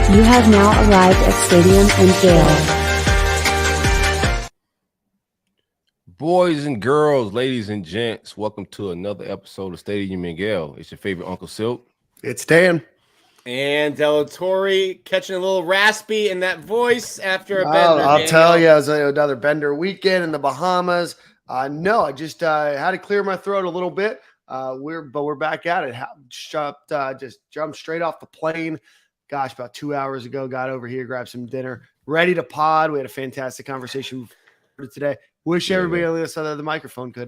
You have now arrived at Stadium and Gale. Boys and girls, ladies and gents, welcome to another episode of Stadium and Gale. It's your favorite Uncle Silk. It's Dan. And Delatorre catching a little raspy in that voice after a bender. I'll tell you, it was another bender weekend in the Bahamas. No, I just had to clear my throat a little bit. We're back at it. Just jumped straight off the plane. Gosh, about 2 hours ago, got over here, grabbed some dinner, ready to pod. We had a fantastic conversation today. Wish everybody on the other side of the microphone could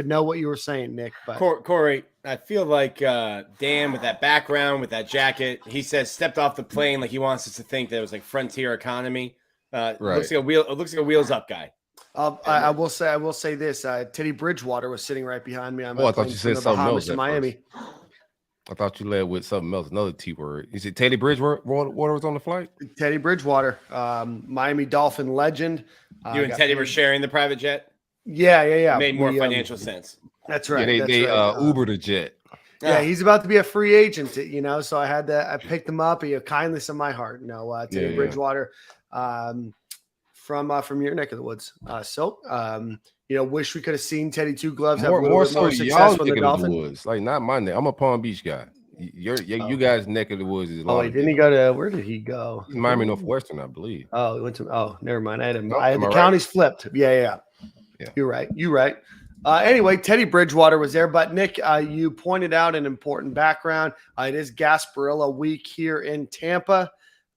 know what you were saying, Nick. But Corey, I feel like Dan with that background, with that jacket, he says stepped off the plane like he wants us to think that it was like frontier economy. Right. Looks like a wheels up guy. I will say this: Teddy Bridgewater was sitting right behind me. On my I thought you said something else to Miami. I thought you led with something else, another T word. Is it Teddy Bridgewater was on the flight? Teddy Bridgewater, Miami Dolphin legend. You and Teddy were sharing the private jet? Yeah. Made more financial sense. That's right. Yeah, they Ubered a jet. Yeah, he's about to be a free agent, so I picked him up. He kindness in my heart. Teddy Bridgewater from your neck of the woods. Wish we could have seen Teddy Two Gloves have a little bit more success with the Dolphins. Woods. Like, not my neck. I'm a Palm Beach guy. You guys' neck of the woods is. Oh, didn't he go to? Where did he go? Miami Northwestern, I believe. Oh, he went to. Oh, never mind. I had the counties flipped. Yeah. You're right. Anyway, Teddy Bridgewater was there, but Nick, you pointed out an important background. It is Gasparilla week here in Tampa.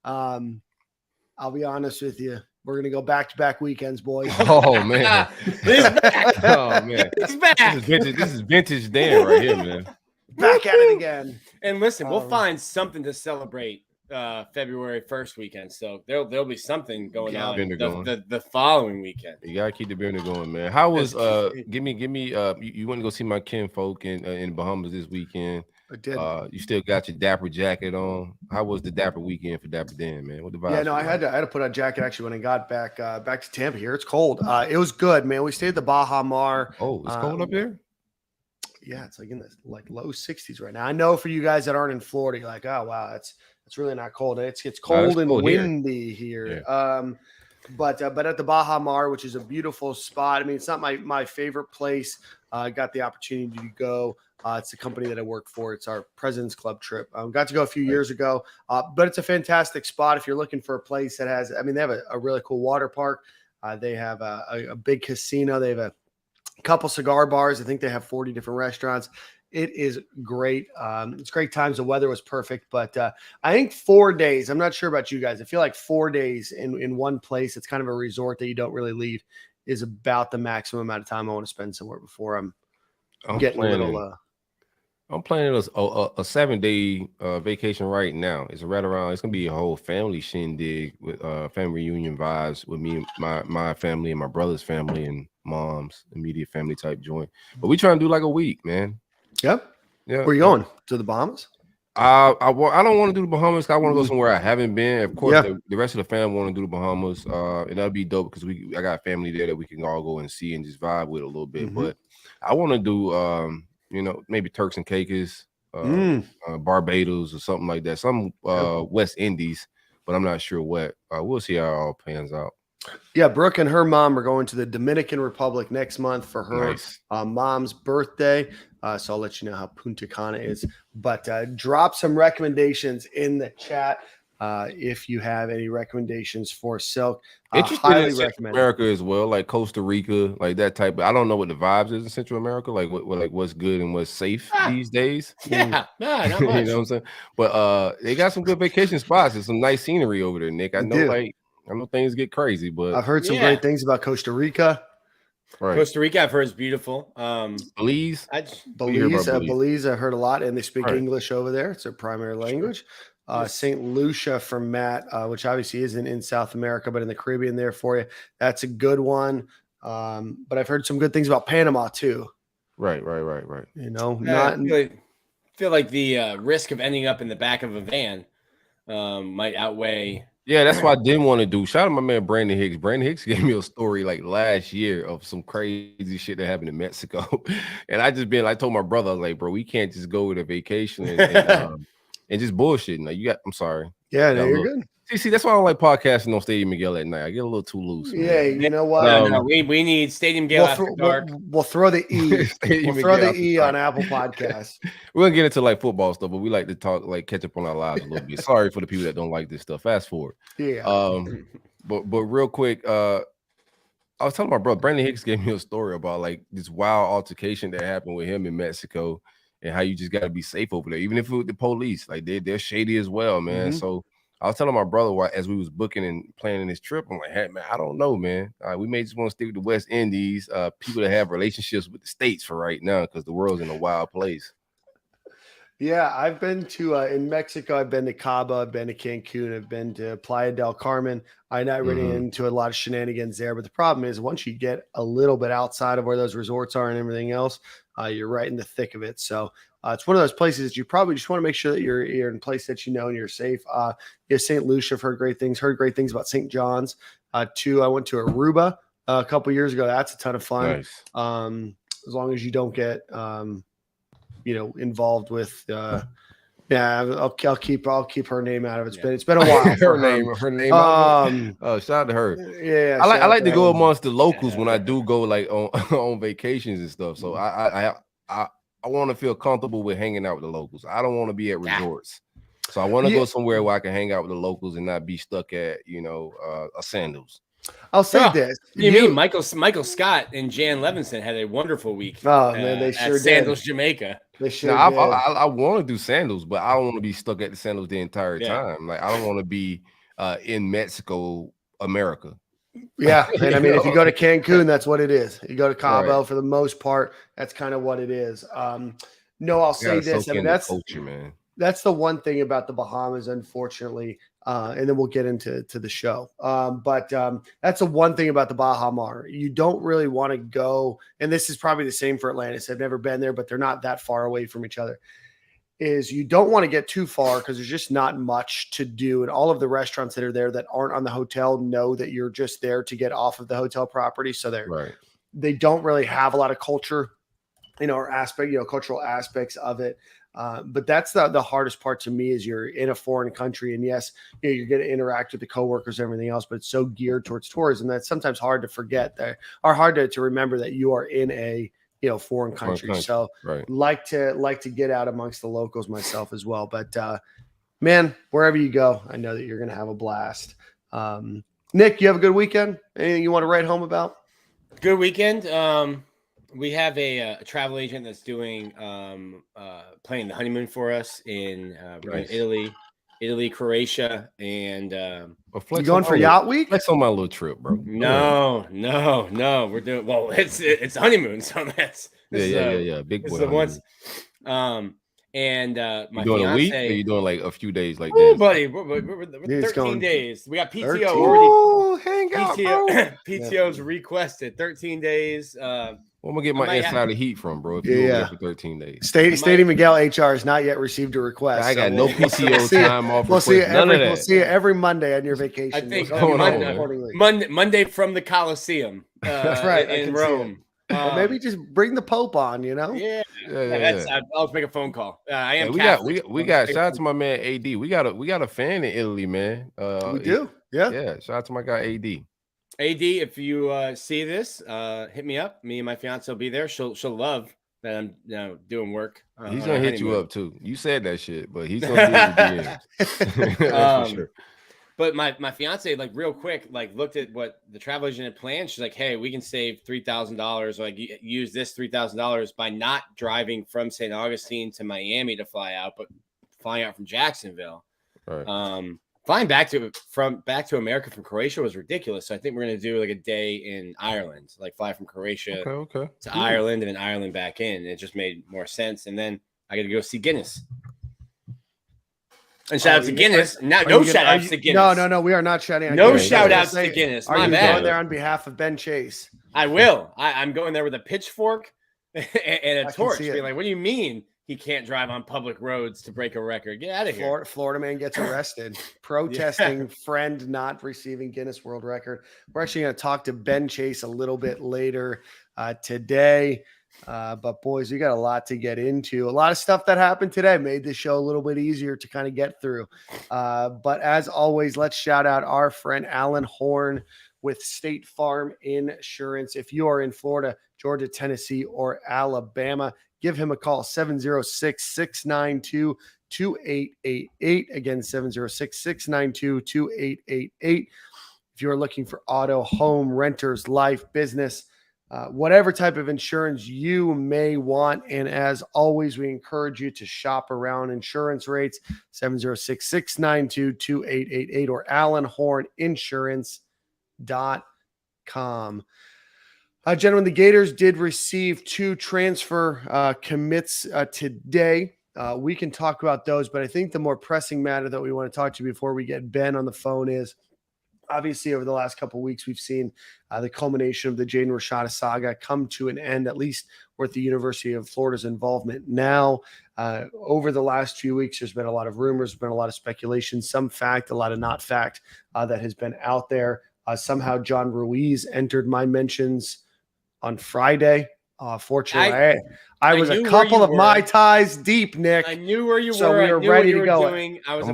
I'll be honest with you. We're going to go back-to-back weekends, boys. Oh, man. He's back. Oh, man. He's back. This is vintage Dan right here, man. Back at it again. And listen, we'll find something to celebrate February 1st weekend. So there'll be something going on the following weekend. You got to keep the bender going, man. How was give me you went to go see my kinfolk in Bahamas this weekend. I did. You still got your Dapper jacket on. How was the Dapper weekend for Dapper Dan, man? What the vibes? Yeah, no, I had to put on a jacket actually when I got back to Tampa here. It's cold. It was good, man. We stayed at the Baja Mar. Oh, it's cold up there? Yeah, it's like in the low 60s right now. I know for you guys that aren't in Florida, you're like, oh wow, it's really not cold. It's cold and windy here. Yeah. But at the Baja Mar, which is a beautiful spot. I mean, it's not my favorite place. I got the opportunity to go. It's the company that I work for. It's our President's Club trip. Got to go a few years ago, but it's a fantastic spot if you're looking for a place that has. I mean, they have a really cool water park. They have a big casino. They have a couple cigar bars. I think they have 40 different restaurants. It is great. It's great times. The weather was perfect, but I think 4 days. I'm not sure about you guys. I feel like 4 days in one place. It's kind of a resort that you don't really leave. Is about the maximum amount of time I want to spend somewhere before I'm getting a little. I'm planning a 7-day vacation right now. It's right around. It's gonna be a whole family shindig with family reunion vibes with me, my family, and my brother's family, and mom's immediate family type joint. But we trying to do like a week, man. Yep. Yeah. Where are you going? To the Bahamas? I don't want to do the Bahamas. I want to go somewhere I haven't been. Of course, the rest of the family want to do the Bahamas, and that'll be dope because I got family there that we can all go and see and just vibe with a little bit. Mm-hmm. But I want to do maybe Turks and Caicos, Barbados, or something like that. Some West Indies, but I'm not sure what. We'll see how it all pans out. Yeah, Brooke and her mom are going to the Dominican Republic next month for her mom's birthday. So I'll let you know how Punta Cana is. But drop some recommendations in the chat if you have any recommendations for Silk. Highly in recommend America as well, like Costa Rica, like that type. But I don't know what the vibes is in Central America, like what's good and what's safe these days. Yeah, not much. You know what I'm saying? But they got some good vacation spots and some nice scenery over there, Nick. I know things get crazy, but I've heard some great things about Costa Rica. Right. Costa Rica, I've heard is beautiful. Belize. Belize, I heard a lot, and they speak English over there. It's their primary language. St. Lucia from Matt, which obviously isn't in South America, but in the Caribbean there for you. That's a good one. But I've heard some good things about Panama too. Right. You know, I feel like the risk of ending up in the back of a van might outweigh. Yeah, that's what I didn't want to do. Shout out to my man Brandon Hicks. Brandon Hicks gave me a story like last year of some crazy shit that happened in Mexico. And I told my brother, I was like, bro, we can't just go with a vacation and just bullshit. Now I'm sorry. Yeah, no, you're good. See, that's why I don't like podcasting on Stadium Gale at night. I get a little too loose. Man. Yeah, you know what? No, we need Stadium Gale after dark. We'll throw the E. We'll throw the E on Apple Podcasts. We're gonna get into like football stuff, but we like to talk, like catch up on our lives a little bit. Sorry for the people that don't like this stuff. Fast forward. Yeah. But real quick, I was telling my brother, Brandon Hicks gave me a story about like this wild altercation that happened with him in Mexico and how you just got to be safe over there, even if it was the police, like they're shady as well, man. So I was telling my brother as we was booking and planning this trip, I'm like, hey, man, I don't know, man. We may just want to stick with the West Indies, people that have relationships with the States for right now because the world's in a wild place. Yeah, I've been to in Mexico. I've been to Cabo. I've been to Cancun. I've been to Playa del Carmen. I not really into a lot of shenanigans there, but the problem is once you get a little bit outside of where those resorts are and everything else, you're right in the thick of it. So it's one of those places that you probably just want to make sure that you're in a place that you know and you're safe. St. Lucia, I've heard great things. Heard great things about St. John's. I went to Aruba a couple years ago. That's a ton of fun. Nice. As long as you don't get involved with I'll keep her name out of it. It's been a while. her name. Shout out to her. Yeah, I like to go amongst the locals when I do go like on vacations and stuff. So I want to feel comfortable with hanging out with the locals. I don't want to be at resorts. So I want to go somewhere where I can hang out with the locals and not be stuck at a Sandals. I'll say this. You mean Michael Scott and Jan Levinson had a wonderful week. Oh man, they sure at Sandals, Jamaica. They sure now, did. I want to do Sandals, but I don't want to be stuck at the Sandals the entire time. Like I don't want to be in Mexico, America. Yeah, and I mean, if you go to Cancun, that's what it is. You go to Cabo for the most part, that's kind of what it is. No, I'll say this. I mean, that's culture, man. That's the one thing about the Bahamas, unfortunately. And then we'll get into the show. But that's the one thing about the Baja Mar. You don't really want to go, and this is probably the same for Atlantis. I've never been there, but they're not that far away from each other. Is you don't want to get too far because there's just not much to do. And all of the restaurants that are there that aren't on the hotel know that you're just there to get off of the hotel property. So they don't really have a lot of culture, or cultural aspects of it. But that's the hardest part to me is you're in a foreign country and yes, you're going to interact with the coworkers and everything else, but it's so geared towards tourism that's sometimes hard to forget that or hard to remember that you are in a, foreign country. So like to get out amongst the locals myself as well. But man, wherever you go, I know that you're going to have a blast. Nick, you have a good weekend? Anything you want to write home about? Good weekend. We have a travel agent that's doing planning the honeymoon for us in Italy, Croatia, and you going for yacht week? That's on my little trip, bro. No. We're doing it's honeymoon, so that's big boy. The ones. And my doing fiance, a week? Or you doing like a few days like that? Buddy, we're 13 days. We got PTO 13? already. Hang out, bro. PTO's requested 13 days. I'm gonna get my insider heat from, bro. If you're there for 13 days, Stadium Miguel HR has not yet received a request. I got no PTO time off. We'll see you every Monday on your vacation. I think Monday from the Coliseum. That's right in Rome. Or maybe just bring the Pope on. Yeah. I'll make a phone call. I am. We got. Shout out to my man AD. We got a fan in Italy, man. We do. Yeah. Shout out to my guy AD. AD, if you see this, hit me up. Me and my fiance will be there. She'll love that I'm doing work. He's gonna hit you up too. You said that shit, but he's gonna do it for sure. But my fiance, like real quick, like looked at what the travel agent had planned. She's like, "Hey, we can save $3,000. Like use this $3,000 by not driving from St. Augustine to Miami to fly out, but flying out from Jacksonville." Right. Flying back to America from Croatia was ridiculous. So I think we're gonna do like a day in Ireland, like fly from Croatia to Ireland and then Ireland back in. It just made more sense. And then I got to go see Guinness. And shout out to Guinness. No shout outs to Guinness. No. We are not shouting out. No shout outs to Guinness. Are you going there on behalf of Ben Chase? I will. I'm going there with a pitchfork and a torch. Being like, what do you mean? He can't drive on public roads to break a record. Get out of here. Florida man gets arrested protesting friend not receiving Guinness World Record. We're actually going to talk to Ben Chase a little bit later today. But boys, we got a lot to get into. A lot of stuff that happened today made this show a little bit easier to kind of get through. But as always, let's shout out our friend Alan Horn with State Farm Insurance. If you are in Florida, Georgia, Tennessee, or Alabama, give him a call, 706-692-2888. Again, 706-692-2888. If you are looking for auto, home, renters, life, business, whatever type of insurance you may want. And as always, we encourage you to shop around insurance rates, 706-692-2888 or AlanHornInsurance.com. Gentlemen, the Gators did receive 2 transfer commits today. We can talk about those, but I think the more pressing matter that we want to talk to before we get Ben on the phone is, obviously, over the last couple of weeks, we've seen the culmination of the Jaden Rashada saga come to an end, at least with the University of Florida's involvement. Now, over the last few weeks, there's been a lot of rumors, been a lot of speculation, some fact, a lot of not fact that has been out there. Somehow John Ruiz entered my mentions on Friday. Fortunately, I was a couple of Mai Tais deep, Nick. I knew where you were. So we were ready to go. I was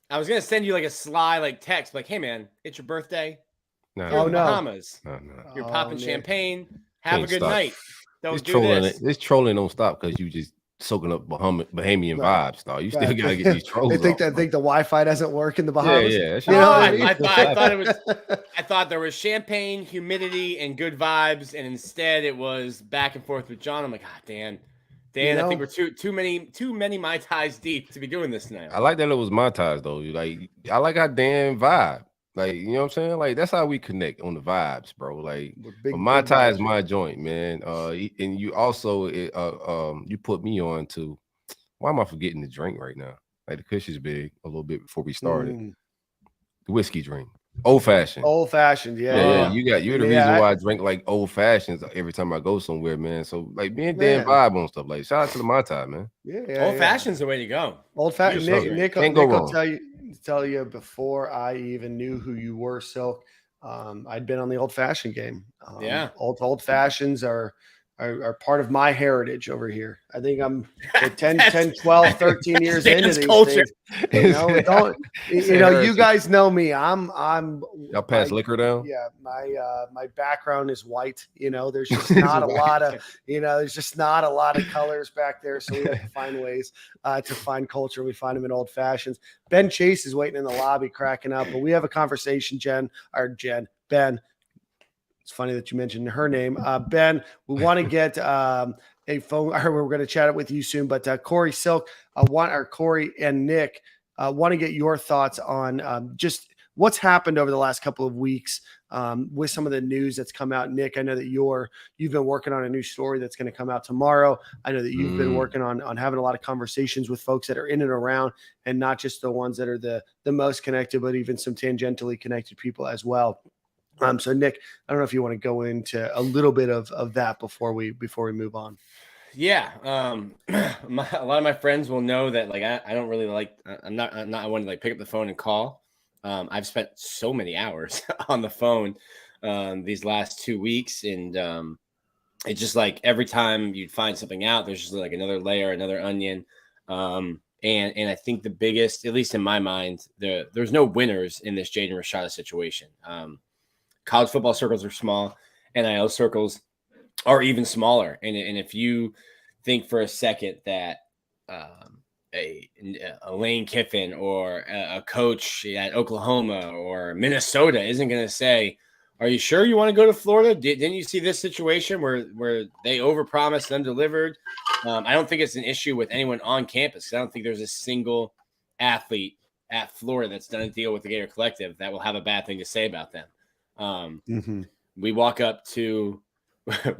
I was gonna send you like a sly text, like, "Hey man, it's your birthday. No. Bahamas. No. You're popping champagne. Have a good night. This trolling don't stop because you just soaking up Bahamian vibes, dog. You still gotta get these trolls. They think the Wi-Fi doesn't work in the Bahamas. Yeah. I thought there was champagne, humidity, and good vibes, and instead it was back and forth with John. I'm like, God, Dan, I think we're too many Mai Tais deep to be doing this now. I like that it was Mai Tais though. Like, I like how Dan vibe. Like, you know what I'm saying? Like, that's how we connect on the vibes, bro. Like, Mai Tai is my joint, man. And you also you put me on to, why am I forgetting the drink right now? Like, the Kush is big a little bit before we started. The whiskey drink. Old fashioned, yeah. You're the reason why I drink like old fashions every time I go somewhere, man. So like me and Dan vibe on stuff. Like, shout out to the Mai Tai, man. Old fashioned's the way to go. Old fashioned. Nick will tell you before I even knew who you were, Silk. I'd been on the old fashioned game. Old fashions are part of my heritage over here. I think I'm 10, 12, 13 years into these culture. Things. You guys know me. Y'all pass liquor down? Yeah, my background is white. There's just not a lot of, there's just not a lot of colors back there. So we have to find ways to find culture. We find them in old fashions. Ben Chase is waiting in the lobby cracking up, but we have a conversation, Ben. It's funny that you mentioned her name. Ben, we want to get a phone, or we're going to chat it with you soon, but Corey Silk, Corey and Nick want to get your thoughts on just what's happened over the last couple of weeks with some of the news that's come out. Nick, I know that you've been working on a new story that's going to come out tomorrow. I know that you've been working on having a lot of conversations with folks that are in and around, and not just the ones that are the most connected, but even some tangentially connected people as well. So Nick, I don't know if you want to go into a little bit of that before we move on. Yeah. A lot of my friends will know that I don't really I'm not one to pick up the phone and call. I've spent so many hours on the phone these last 2 weeks, and it's just every time you'd find something out, there's just another layer, another onion. And I think the biggest, at least in my mind, there's no winners in this Jaden Rashada situation. College football circles are small, NIL circles are even smaller. And if you think for a second that a Lane Kiffin or a coach at Oklahoma or Minnesota isn't going to say, "Are you sure you want to go to Florida? Didn't you see this situation where they overpromised and undelivered?" I don't think it's an issue with anyone on campus. I don't think there's a single athlete at Florida that's done a deal with the Gator Collective that will have a bad thing to say about them. We walk up to, I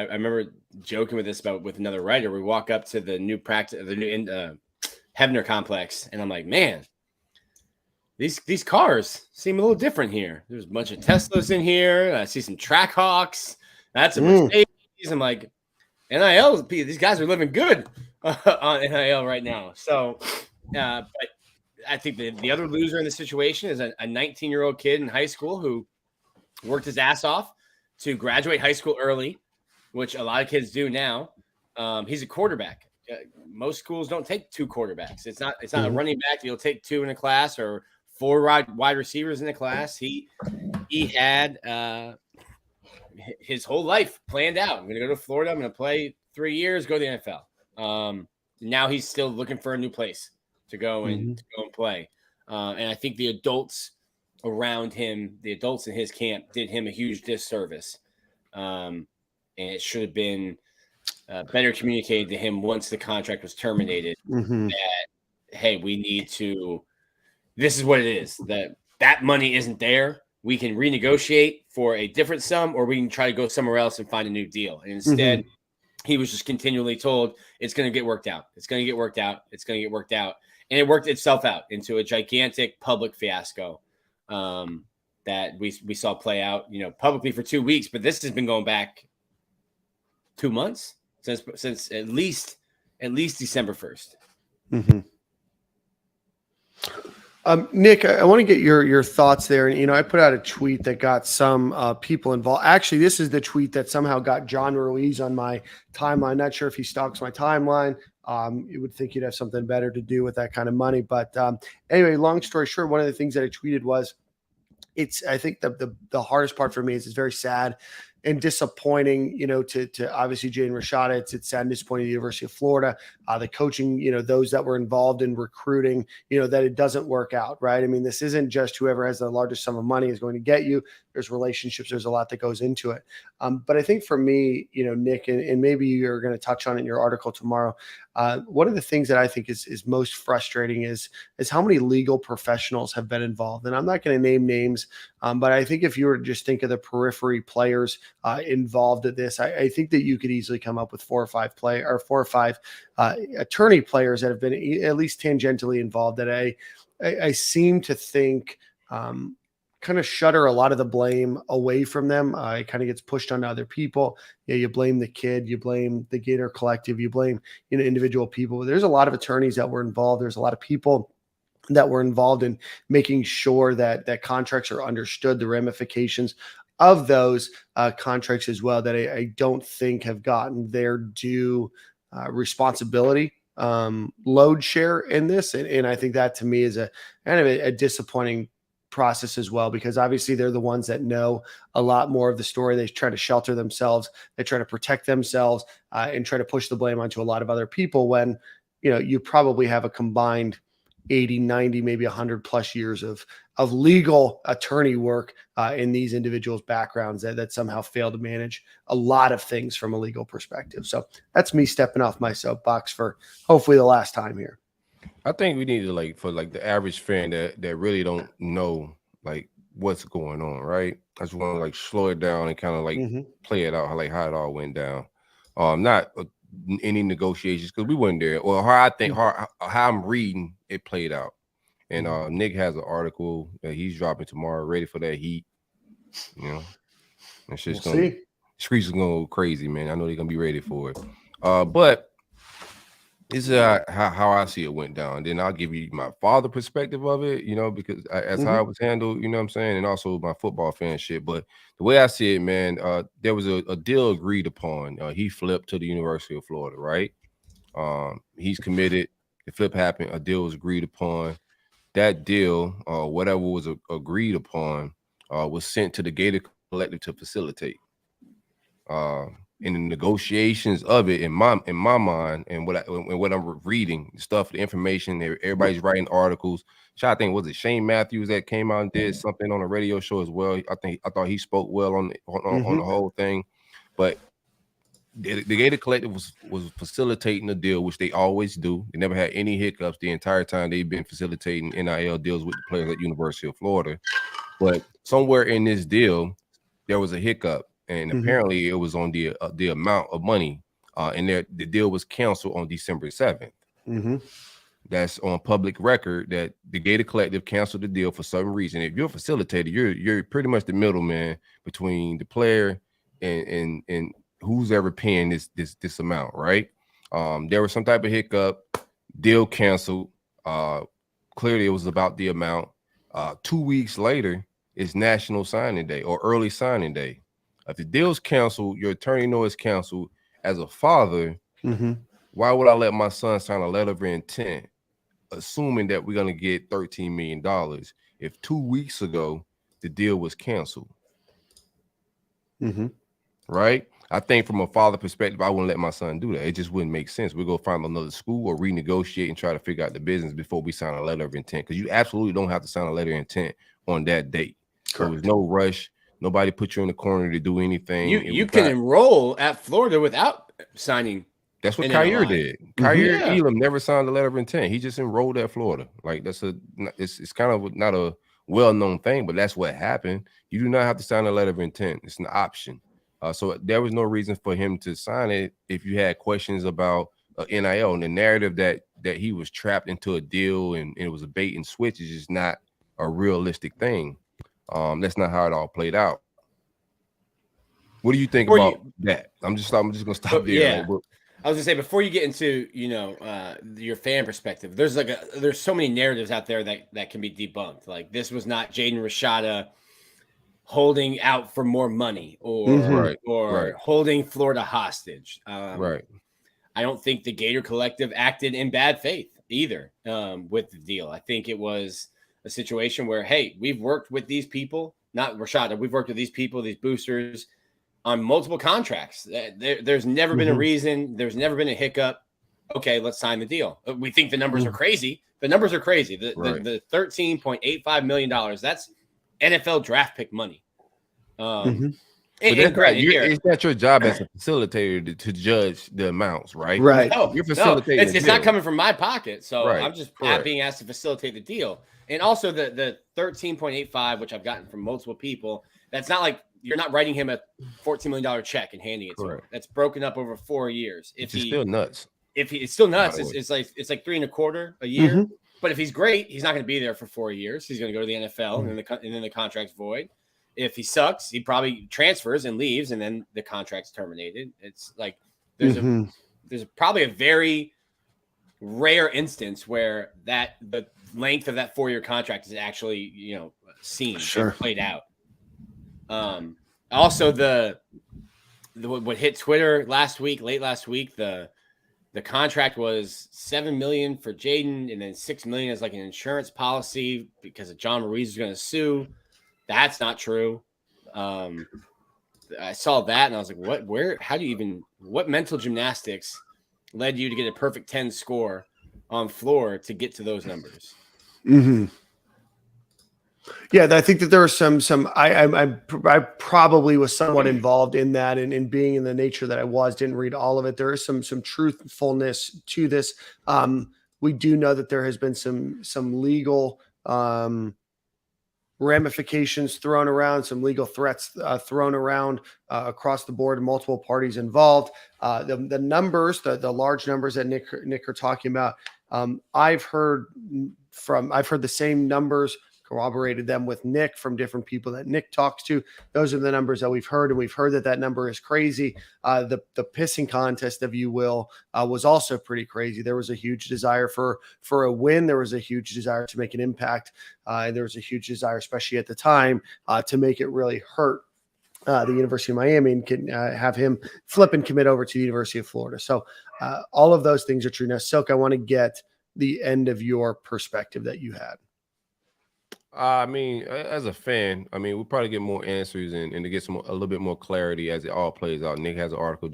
remember joking with this with another writer. We walk up to the new Hebner complex, and I'm like, man, these cars seem a little different here. There's a bunch of Teslas in here. I see some Trackhawks. That's a Mercedes. I'm like, NIL, these guys are living good on NIL right now. So, but I think the other loser in the situation is a 19-year-old kid in high school who worked his ass off to graduate high school early, which a lot of kids do now. He's a quarterback. Most schools don't take 2 quarterbacks. It's not a running back. You'll take 2 in a class or 4 wide receivers in a class. He had his whole life planned out. I'm going to go to Florida. I'm going to play 3 years, go to the NFL. Now he's still looking for a new place to go and play. And I think the adults around him, the adults in his camp, did him a huge disservice. And it should have been better communicated to him once the contract was terminated that, hey, we need to – this is what it is. That money isn't there. We can renegotiate for a different sum, or we can try to go somewhere else and find a new deal. And instead, he was just continually told, it's going to get worked out. It's going to get worked out. It's going to get worked out. And it worked itself out into a gigantic public fiasco that we saw play out, publicly for 2 weeks. But this has been going back 2 months since at least December 1st. Nick, I want to get your thoughts there. And, I put out a tweet that got some people involved. Actually, this is the tweet that somehow got John Ruiz on my timeline. Not sure if he stalks my timeline. You would think you'd have something better to do with that kind of money. But anyway, long story short, one of the things that I tweeted was, I think the hardest part for me is it's very sad and disappointing, to obviously Jane Rashada. It's sad and disappointing to the University of Florida, the coaching, those that were involved in recruiting, that it doesn't work out, right? I mean, this isn't just whoever has the largest sum of money is going to get you. There's relationships. There's a lot that goes into it. But I think for me, Nick, and maybe you're going to touch on it in your article tomorrow, one of the things that I think is most frustrating is how many legal professionals have been involved. And I'm not going to name names, but I think if you were to just think of the periphery players involved in this, I think that you could easily come up with 4 or 5 attorney players that have been at least tangentially involved that I seem to think kind of shutter a lot of the blame away from them. It kind of gets pushed onto other people. You blame the kid, you blame the Gator Collective, you blame individual people. There's a lot of attorneys that were involved. There's a lot of people that were involved in making sure that contracts are understood, the ramifications of those contracts as well, that I don't think have gotten their due responsibility, load share in this. And I think that to me is a kind of a disappointing process as well, because obviously they're the ones that know a lot more of the story. They try to shelter themselves. They try to protect themselves and try to push the blame onto a lot of other people when, you probably have a combined 80, 90, maybe 100 plus years of legal attorney work in these individuals' backgrounds that somehow fail to manage a lot of things from a legal perspective. So that's me stepping off my soapbox for hopefully the last time here. I think we need to for the average fan that really don't know what's going on, right? I just want to slow it down and kind of play it out how it all went down. Not any negotiations because we weren't there. Well, how I think how I'm reading it played out. And Nick has an article that he's dropping tomorrow, ready for that heat. It's just streets are gonna go crazy, man. I know they're gonna be ready for it. But this is how I see it went down. Then I'll give you my father perspective of it, because as how it was handled, you know what I'm saying, and also my football fan shit. But the way I see it, man, there was a deal agreed upon. He flipped to the University of Florida, right? He's committed. The flip happened. A deal was agreed upon. That deal, whatever was agreed upon, was sent to the Gator Collective to facilitate. In the negotiations of it, in my mind, and what I'm reading, stuff, the information, everybody's writing articles. I think was it Shane Matthews that came out and did something on a radio show as well. I thought he spoke well on the whole thing, but the Gator Collective was facilitating the deal, which they always do. They never had any hiccups the entire time they've been facilitating NIL deals with the players at University of Florida. But somewhere in this deal, there was a hiccup. And apparently it was on the amount of money, and the deal was canceled on December 7th. That's on public record that the Gator Collective canceled the deal for some reason. If you're a facilitator, you're pretty much the middleman between the player and who's ever paying this amount, right? There was some type of hiccup, deal canceled. Clearly it was about the amount. 2 weeks later is National Signing Day or Early Signing Day. If the deal's canceled, your attorney knows it's canceled. As a father, Mm-hmm. why would I let my son sign a letter of intent, assuming that we're going to get $13 million if 2 weeks ago the deal was canceled? Mm-hmm. Right? I think from a father perspective, I wouldn't let my son do that. It just wouldn't make sense. We'll go find another school or renegotiate and try to figure out the business before we sign a letter of intent. Because you absolutely don't have to sign a letter of intent on that date. There was no rush. Nobody put you in the corner to do anything. You can enroll at Florida without signing. That's what Kyer did. Kyer Elam never signed a letter of intent. He just enrolled at Florida. Like it's kind of not a well-known thing, but that's what happened. You do not have to sign a letter of intent. It's an option. So there was no reason for him to sign it if you had questions about NIL and the narrative that he was trapped into a deal and it was a bait and switch is just not a realistic thing. That's not how it all played out. What do you think about that? I'm just gonna stop there. Yeah. I was gonna say before you get into your fan perspective, there's so many narratives out there that can be debunked. Like this was not Jaden Rashada holding out for more money or holding Florida hostage. Right. I don't think the Gator Collective acted in bad faith either with the deal. I think it was a situation where, hey, we've worked with these people, not Rashada, we've worked with these people, these boosters on multiple contracts. There's never been a reason. There's never been a hiccup. Okay, let's sign the deal. We think the numbers are crazy. The numbers are crazy. The $13.85 million, that's NFL draft pick money. It's not your job as a facilitator to judge the amounts, right? Right. No, you're facilitating. It's not coming from my pocket, so I'm just being asked to facilitate the deal. And also the 13.85, which I've gotten from multiple people, that's not like you're not writing him a $14 million check and handing it to him. That's broken up over 4 years. It's still nuts. It's still nuts. It's like $3.25 a year. But if he's great, he's not going to be there for 4 years. He's going to go to the NFL, and then the contract's void. If he sucks, he probably transfers and leaves, and then the contract's terminated. It's like there's probably a very rare instance where the length of that 4-year contract is actually seen played out. Also, the what hit Twitter late last week, the contract was $7 million for Jaden, and then $6 million as like an insurance policy because of John Ruiz is going to sue. That's not true. I saw that and I was like, what? Where? How do you even? What mental gymnastics led you to get a perfect 10 score on floor to get to those numbers? Yeah, I think that there are some. I probably was somewhat involved in that, and in being in the nature that I was, didn't read all of it. There is some truthfulness to this. We do know that there has been some legal ramifications thrown around, some legal threats thrown around across the board, multiple parties involved. The numbers, the large numbers that Nick are talking about, I've heard the same numbers, corroborated them with Nick from different people that Nick talks to. Those are the numbers that we've heard, and we've heard that number is crazy. The pissing contest, if you will, was also pretty crazy. There was a huge desire for a win. There was a huge desire to make an impact. And there was a huge desire, especially at the time, to make it really hurt the University of Miami and can have him flip and commit over to the University of Florida. So all of those things are true. Now, Silk, I want to get the end of your perspective that you had. I mean, as a fan, we'll probably get more answers and to get a little bit more clarity as it all plays out. Nick has an article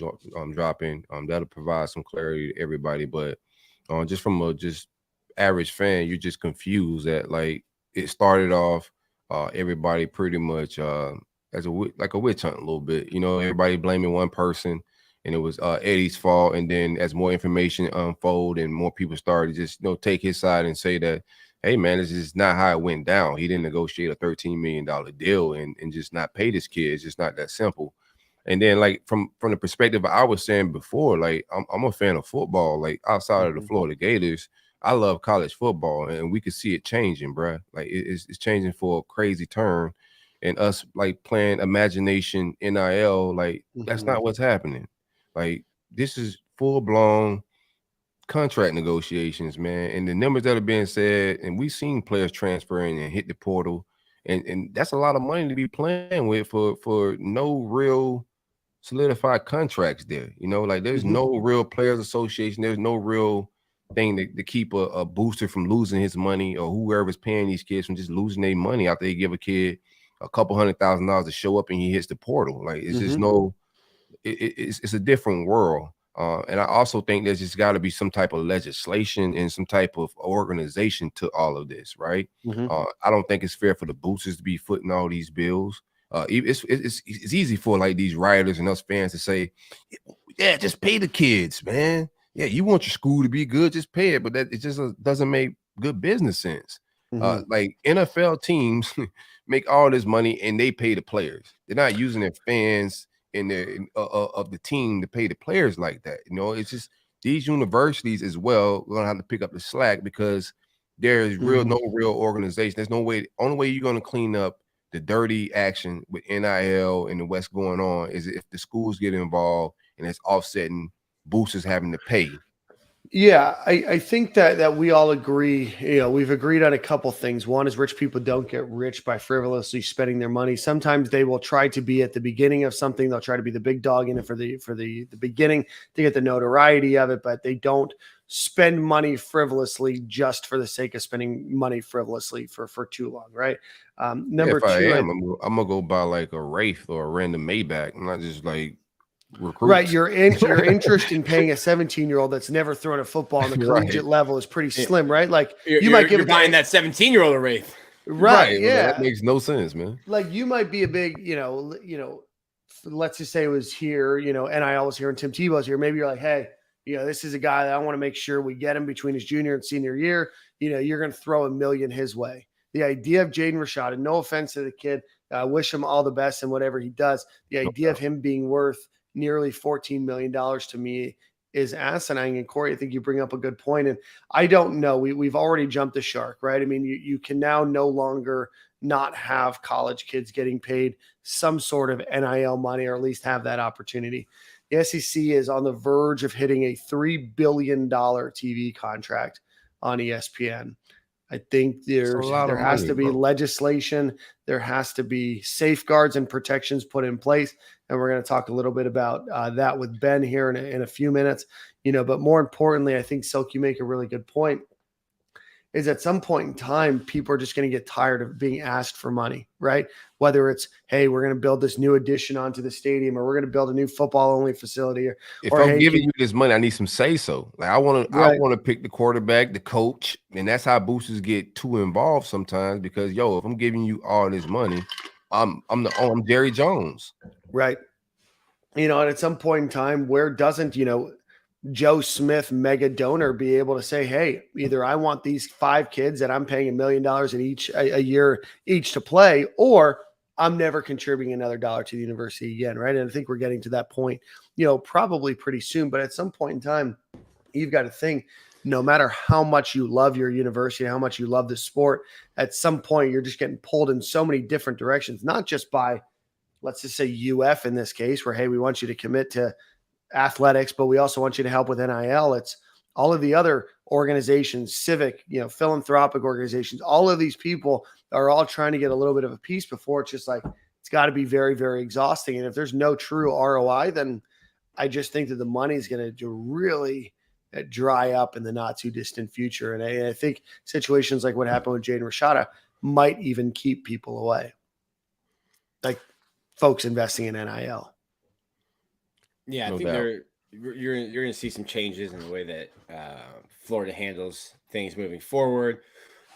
dropping that'll provide some clarity to everybody. But just from a average fan, you're just confused that like it started off everybody pretty much as a witch hunt a little bit. Everybody blaming one person, and it was Eddie's fault. And then as more information unfold and more people started to just take his side and say that, hey, man, this is not how it went down. He didn't negotiate a $13 million deal and just not pay this kid. It's just not that simple. And then, like, from the perspective I was saying before, like, I'm a fan of football. Like, outside of the Florida Gators, I love college football, and we could see it changing, bro. Like, it's changing for a crazy turn. And us, like, playing imagination NIL, like, that's not what's happening. Like, this is full-blown contract negotiations, man, and the numbers that are being said, and we've seen players transferring and hit the portal, and that's a lot of money to be playing with for no real solidified contracts there. You know, like there's no real players association. There's no real thing to keep a booster from losing his money, or whoever's paying these kids from just losing their money after they give a kid a couple $100,000 to show up and he hits the portal. Like it's just it's a different world. And I also think there's just got to be some type of legislation and some type of organization to all of this, right? I don't think it's fair for the boosters to be footing all these bills. It's easy for like these rioters and us fans to say, yeah, just pay the kids, man. Yeah, you want your school to be good, just pay it. But that it just doesn't make good business sense. Like NFL teams make all this money and they pay the players. They're not using their fans in their of the team to pay the players like that. You know, it's just these universities as well gonna have to pick up the slack because there's no real organization. There's no way. Only way you're gonna clean up the dirty action with NIL and what's going on is if the schools get involved and it's offsetting boosters having to pay. Yeah, I think that we all agree. You know, we've agreed on a couple things. One is rich people don't get rich by frivolously spending their money. Sometimes they will try to be at the beginning of something. They'll try to be the big dog in it for the beginning to get the notoriety of it, but they don't spend money frivolously just for the sake of spending money frivolously for too long, right? Number two, I'm gonna go buy like a Wraith or a random Maybach. I'm not just like recruits. Right, your interest in paying a 17-year-old that's never thrown a football on the collegiate level is pretty slim, right? Like you're buying that 17-year-old a Wraith, right? Yeah, that makes no sense, man. Like you might be a big, let's just say it was here, NIL was here and Tim Tebow's here. Maybe you're like, hey, this is a guy that I want to make sure we get him between his junior and senior year. You're going to throw $1 million his way. The idea of Jaden Rashada, no offense to the kid, I wish him all the best in whatever he does. The idea of him being worth nearly $14 million to me is asinine. And Corey, I think you bring up a good point. And I don't know, we've already jumped the shark, right? I mean, you can now no longer not have college kids getting paid some sort of NIL money, or at least have that opportunity. The SEC is on the verge of hitting a $3 billion TV contract on ESPN. I think there has to be legislation. There has to be safeguards and protections put in place. And we're going to talk a little bit about that with Ben here in a few minutes. But more importantly, I think, Silk, you make a really good point, is at some point in time, people are just going to get tired of being asked for money, right? Whether it's, hey, we're going to build this new addition onto the stadium, or we're going to build a new football-only facility. If I'm giving you this money, I need some say-so. Like I want to pick the quarterback, the coach, and that's how boosters get too involved sometimes. Because if I'm giving you all this money, I'm Jerry Jones, right? And at some point in time, where doesn't Joe Smith, mega donor, be able to say, hey, either I want these 5 kids that I'm paying $1 million a year each to play, or I'm never contributing another dollar to the university again, right? And I think we're getting to that point, probably pretty soon. But at some point in time, you've got to think, no matter how much you love your university, how much you love the sport, at some point you're just getting pulled in so many different directions, not just by, let's just say UF in this case, where, hey, we want you to commit to athletics, but we also want you to help with NIL. It's all of the other organizations, civic, philanthropic organizations. All of these people are all trying to get a little bit of a piece before it's just like, it's got to be very, very exhausting. And if there's no true ROI, then I just think that the money is going to really dry up in the not too distant future. And I think situations like what happened with Jaden Rashada might even keep people away, like folks investing in NIL. Yeah, I think you're going to see some changes in the way that Florida handles things moving forward.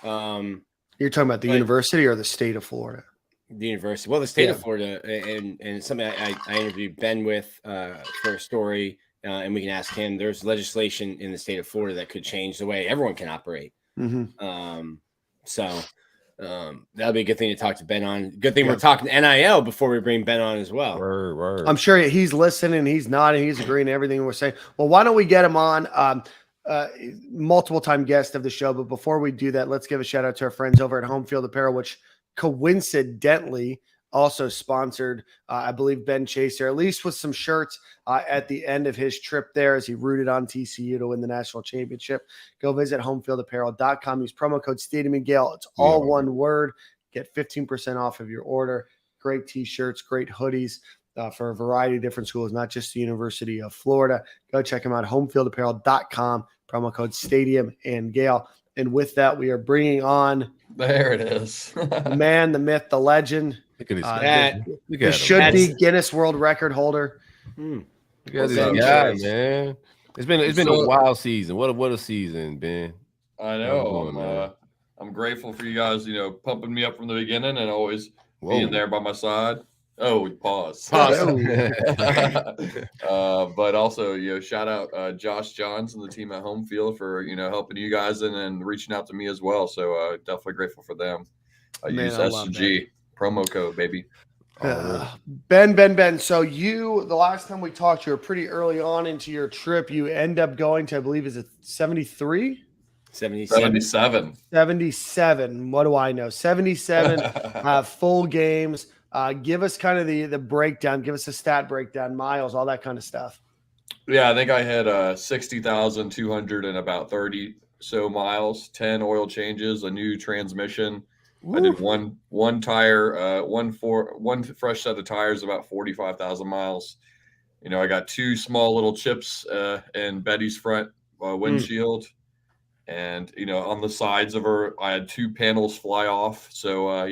You're talking about the university or the state of Florida? The university. Well, the state of Florida, and something I interviewed Ben with for a story, and we can ask him. There's legislation in the state of Florida that could change the way everyone can operate. That'll be a good thing to talk to Ben on. Good thing we're talking NIL before we bring Ben on as well. Word. I'm sure he's listening, he's nodding, he's agreeing to everything we're saying. Well, why don't we get him on? Multiple time guest of the show. But before we do that, let's give a shout out to our friends over at Home Field Apparel, which coincidentally also sponsored, I believe, Ben Chaser, at least with some shirts at the end of his trip there as he rooted on TCU to win the national championship. Go visit homefieldapparel.com. Use promo code Stadium and Gale. It's all one word. get 15% off of your order. Great t-shirts, great hoodies for a variety of different schools, not just the University of Florida. Go check them out, homefieldapparel.com, promo code Stadium and Gale. And with that, we are bringing on there it is. the man, the myth, the legend. Look at this guy. Look The at should-be Guinness World Record holder. Look at this up, guy, guys? man. It's been a wild season. What a season, Ben. I know. I'm grateful for you guys, pumping me up from the beginning and always being there by my side. Oh, pause. But also, shout out Josh Johns and the team at Home Field for, helping you guys and reaching out to me as well. So definitely grateful for them. I use SG promo code, baby. Ben. So the last time we talked, you were pretty early on into your trip. You end up going to, I believe, is it 73? 77. What do I know? 77 full games. Give us kind of the breakdown. Give us a stat breakdown, miles, all that kind of stuff. Yeah, I think I had 60,200 and about 30 so miles, 10 oil changes, a new transmission. Ooh. I did one tire, one fresh set of tires, about 45,000 miles. I got 2 small little chips in Betty's front windshield. And, on the sides of her, I had 2 panels fly off. So,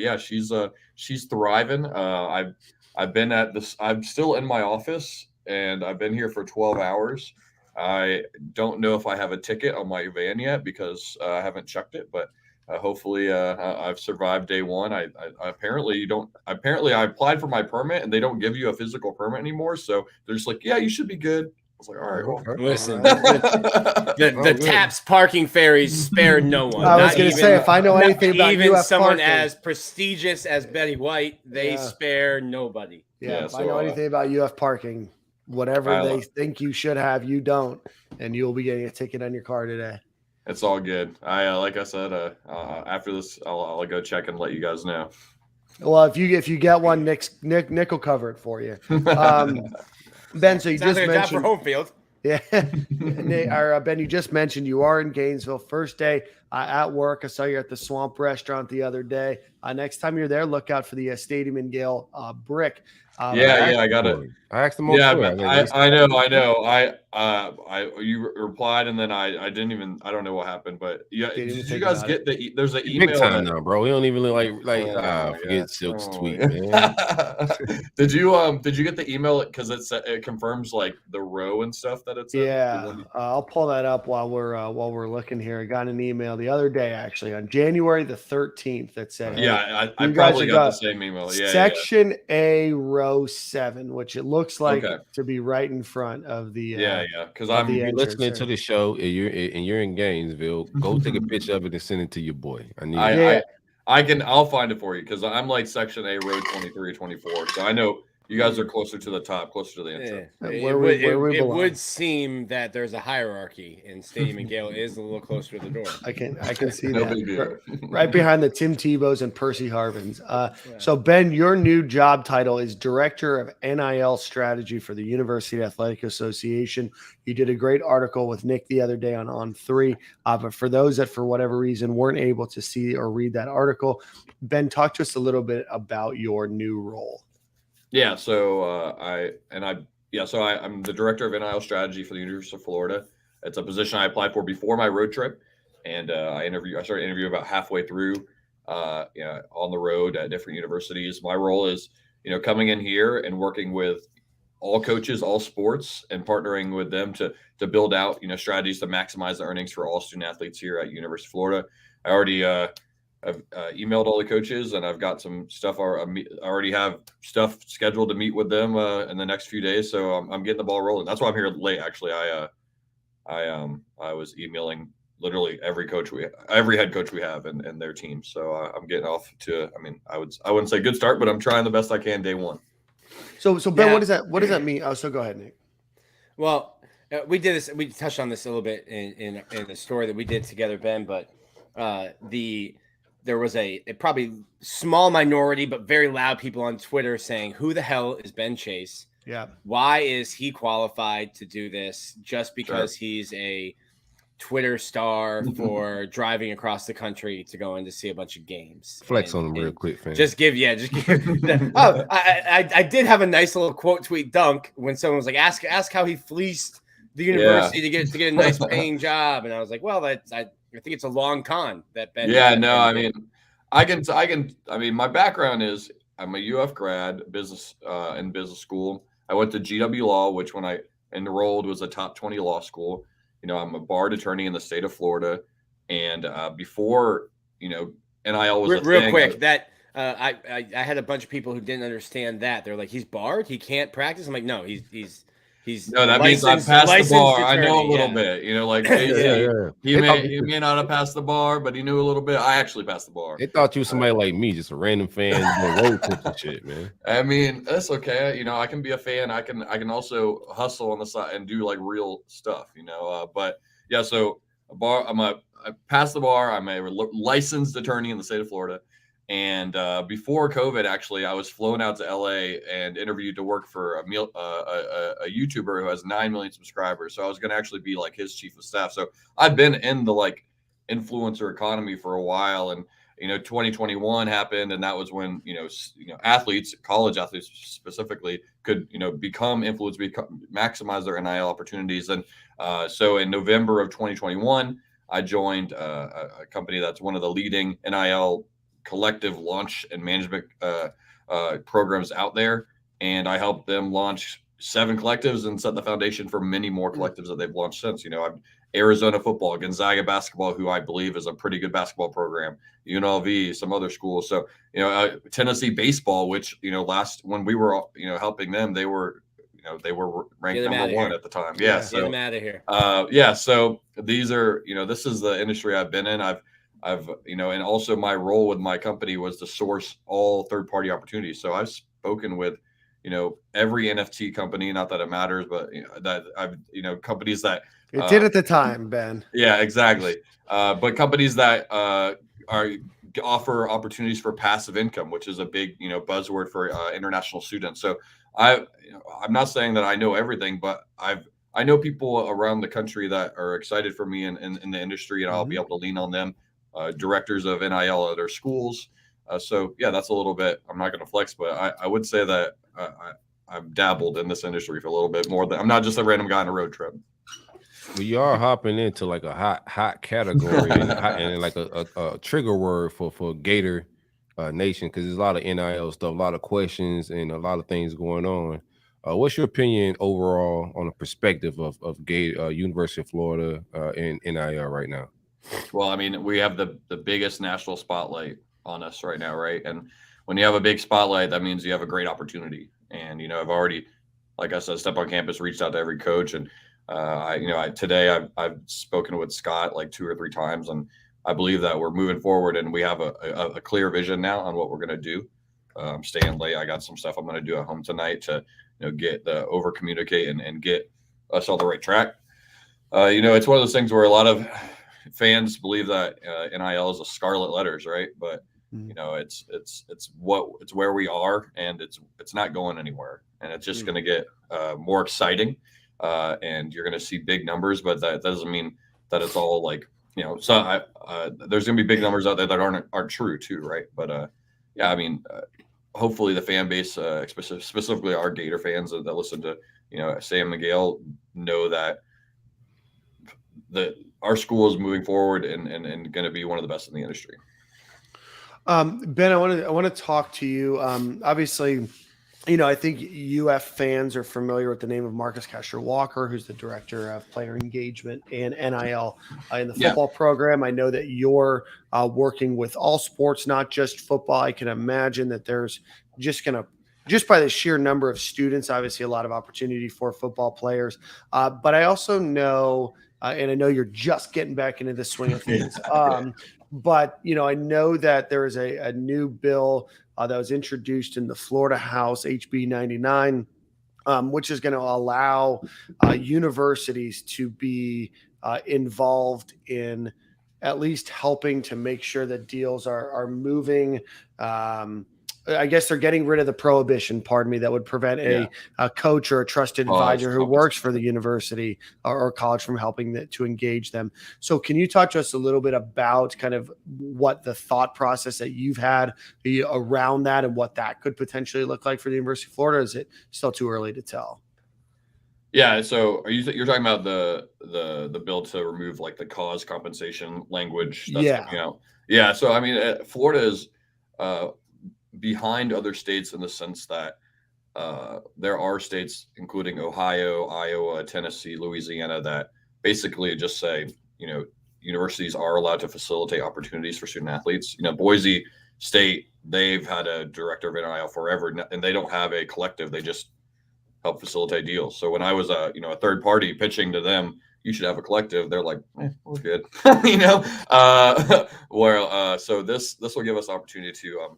she's thriving. I've been I'm still in my office and I've been here for 12 hours. I don't know if I have a ticket on my van yet because I haven't checked it, but hopefully I've survived day one. I apparently I applied for my permit and they don't give you a physical permit anymore. So they're just like, yeah, you should be good. I was like, all right, well, listen, the TAPS parking ferries spare no one. I was going to say, if I know anything about even UF someone parking, as prestigious as Betty White, they spare nobody. Yeah, if I know anything about UF parking, whatever they think you should have, you don't, and you'll be getting a ticket on your car today. It's all good. Like I said, after this, I'll go check and let you guys know. Well, if you get one, Nick will cover it for you. Ben, so you just mentioned for home field. Yeah, Ben, you just mentioned you are in Gainesville. First day at work. I saw you at the Swamp Restaurant the other day. Next time you're there, look out for the Stadium and Gale brick. I got it. I asked them. Yeah, I know. You replied, and then I didn't even. I don't know what happened, but yeah. Did you guys get the? There's an email. Big time now, bro. We don't even look like forget Silk's tweet, man. Did you get the email because it confirms like the row and stuff that it's? I'll pull that up while we're looking here. I got an email the other day actually on January the 13th that said, I probably got the same email. Yeah, Section A, row 7, which it looks like to be right in front of the because I'm listening to the show and you're in Gainesville. Go take a picture of it and send it to your boy. I'll find it for you because I'm like Section A, row 23, 24. So I know you guys are closer to the top, closer to the entrance. It would seem that there's a hierarchy, and Stadium and Gale is a little closer to the door. I can see that right behind the Tim Tebow's and Percy Harvins. So Ben, your new job title is Director of NIL Strategy for the University Athletic Association. You did a great article with Nick the other day on On3. But for those that, for whatever reason, weren't able to see or read that article, Ben, talk to us a little bit about your new role. Yeah, so I'm the director of NIL strategy for the University of Florida. It's a position I applied for before my road trip, and I started interviewing about halfway through, on the road at different universities. My role is, coming in here and working with all coaches, all sports, and partnering with them to build out, strategies to maximize the earnings for all student athletes here at University of Florida. I already I've emailed all the coaches, and I've got some stuff. I already have stuff scheduled to meet with them in the next few days. So I'm getting the ball rolling. That's why I'm here late. Actually, I was emailing literally every head coach we have and their team. So I'm getting off to. I wouldn't say good start, but I'm trying the best I can day one. So Ben, what does that mean? Oh, so go ahead, Nick. Well, we did this. We touched on this a little bit in the story that we did together, Ben. But there was a probably small minority, but very loud people on Twitter saying, who the hell is Ben Chase? Yeah. Why is he qualified to do this just because he's a Twitter star for driving across the country to go in to see a bunch of games. Flex on them real quick, fam. Just give. Oh, I did have a nice little quote tweet dunk when someone was like, ask how he fleeced the university to get a nice paying job, and I was like, well, I think it's a long con that Ben. Yeah, no, I mean, I mean, my background is I'm a UF grad, business in business school. I went to GW Law, which when I enrolled was a top 20 law school. You know, I'm a barred attorney in the state of Florida, and before NIL was a real thing, quick that I had a bunch of people who didn't understand that. They're like, he's barred, he can't practice. I'm like, no, he's no, that means I passed the bar. I know a little bit, like he may not have passed the bar, but he knew a little bit. I actually passed the bar. They thought you was somebody like me, just a random fan, road trip and shit, man. I mean, that's okay. I can be a fan. I can also hustle on the side and do like real stuff, but yeah, so I passed the bar. I'm a licensed attorney in the state of Florida. And before COVID, actually, I was flown out to LA and interviewed to work for a YouTuber who has 9 million subscribers. So I was going to actually be like his chief of staff. So I've been in the like influencer economy for a while. And 2021 happened, and that was when athletes, college athletes specifically, could become influencers, maximize their NIL opportunities. And so in November of 2021, I joined a company that's one of the leading NIL collective launch and management programs out there, and I helped them launch 7 collectives and set the foundation for many more collectives that they've launched since. I'm Arizona football, Gonzaga basketball, who I believe is a pretty good basketball program, UNLV, some other schools. So Tennessee baseball, which last when we were helping them, they were ranked number 1 at the time. Yeah, so get them out of here. So these are this is the industry I've been in. I've and also my role with my company was to source all third-party opportunities. So I've spoken with, every NFT company, not that it matters, but that I've, companies that it did at the time, Ben. Yeah, exactly. But companies that offer opportunities for passive income, which is a big, buzzword for international students. So I'm not saying that I know everything, but I know people around the country that are excited for me in the industry, and I'll be able to lean on them. Directors of NIL at their schools. So yeah, that's a little bit, I'm not going to flex, but I would say that I've dabbled in this industry for a little bit more than I'm not just a random guy on a road trip. Well, you are hopping into like a hot category and like a trigger word for Gator Nation, because there's a lot of NIL stuff, a lot of questions, and a lot of things going on. What's your opinion overall on the perspective of Gator, University of Florida in NIL right now? Well, I mean, we have the biggest national spotlight on us right now, right? And when you have a big spotlight, that means you have a great opportunity. And I've already, like I said, step on campus, reached out to every coach, and today I've spoken with Scott like 2 or 3 times, and I believe that we're moving forward, and we have a clear vision now on what we're going to do. I'm staying late. I got some stuff I'm going to do at home tonight to get the over communicate and get us on the right track. It's one of those things where a lot of fans believe that NIL is a scarlet letters, right? But it's where we are, and it's not going anywhere, and it's just going to get more exciting, and you're going to see big numbers, but that doesn't mean that it's all like So there's going to be big numbers out there that aren't true too, right? But yeah, I mean, hopefully the fan base, specifically our Gator fans that listen to Sam and Gale, know that our school is moving forward and going to be one of the best in the industry. Ben, I want to talk to you. Obviously, I think UF fans are familiar with the name of Marcus Casher-Walker, who's the director of player engagement and NIL in the football program. I know that you're working with all sports, not just football. I can imagine that there's just by the sheer number of students, obviously a lot of opportunity for football players. But I also know, and I know you're just getting back into the swing of things. But, I know that there is a new bill that was introduced in the Florida House, HB 99, which is going to allow universities to be involved in at least helping to make sure that deals are moving I guess they're getting rid of the prohibition, pardon me, that would prevent a coach or a trusted advisor who works for the university or college from helping to engage them. So can you talk to us a little bit about kind of what the thought process that you've had around that and what that could potentially look like for the University of Florida? Or is it still too early to tell? Yeah. So you're talking about the bill to remove like the cause compensation language that's coming out? Yeah. So, I mean, Florida is behind other states in the sense that there are states, including Ohio, Iowa, Tennessee, Louisiana, that basically just say, universities are allowed to facilitate opportunities for student athletes. Boise State, they've had a director of NIL forever, and they don't have a collective. They just help facilitate deals. So when I was a third party pitching to them, you should have a collective, they're like, we're good. So this will give us opportunity to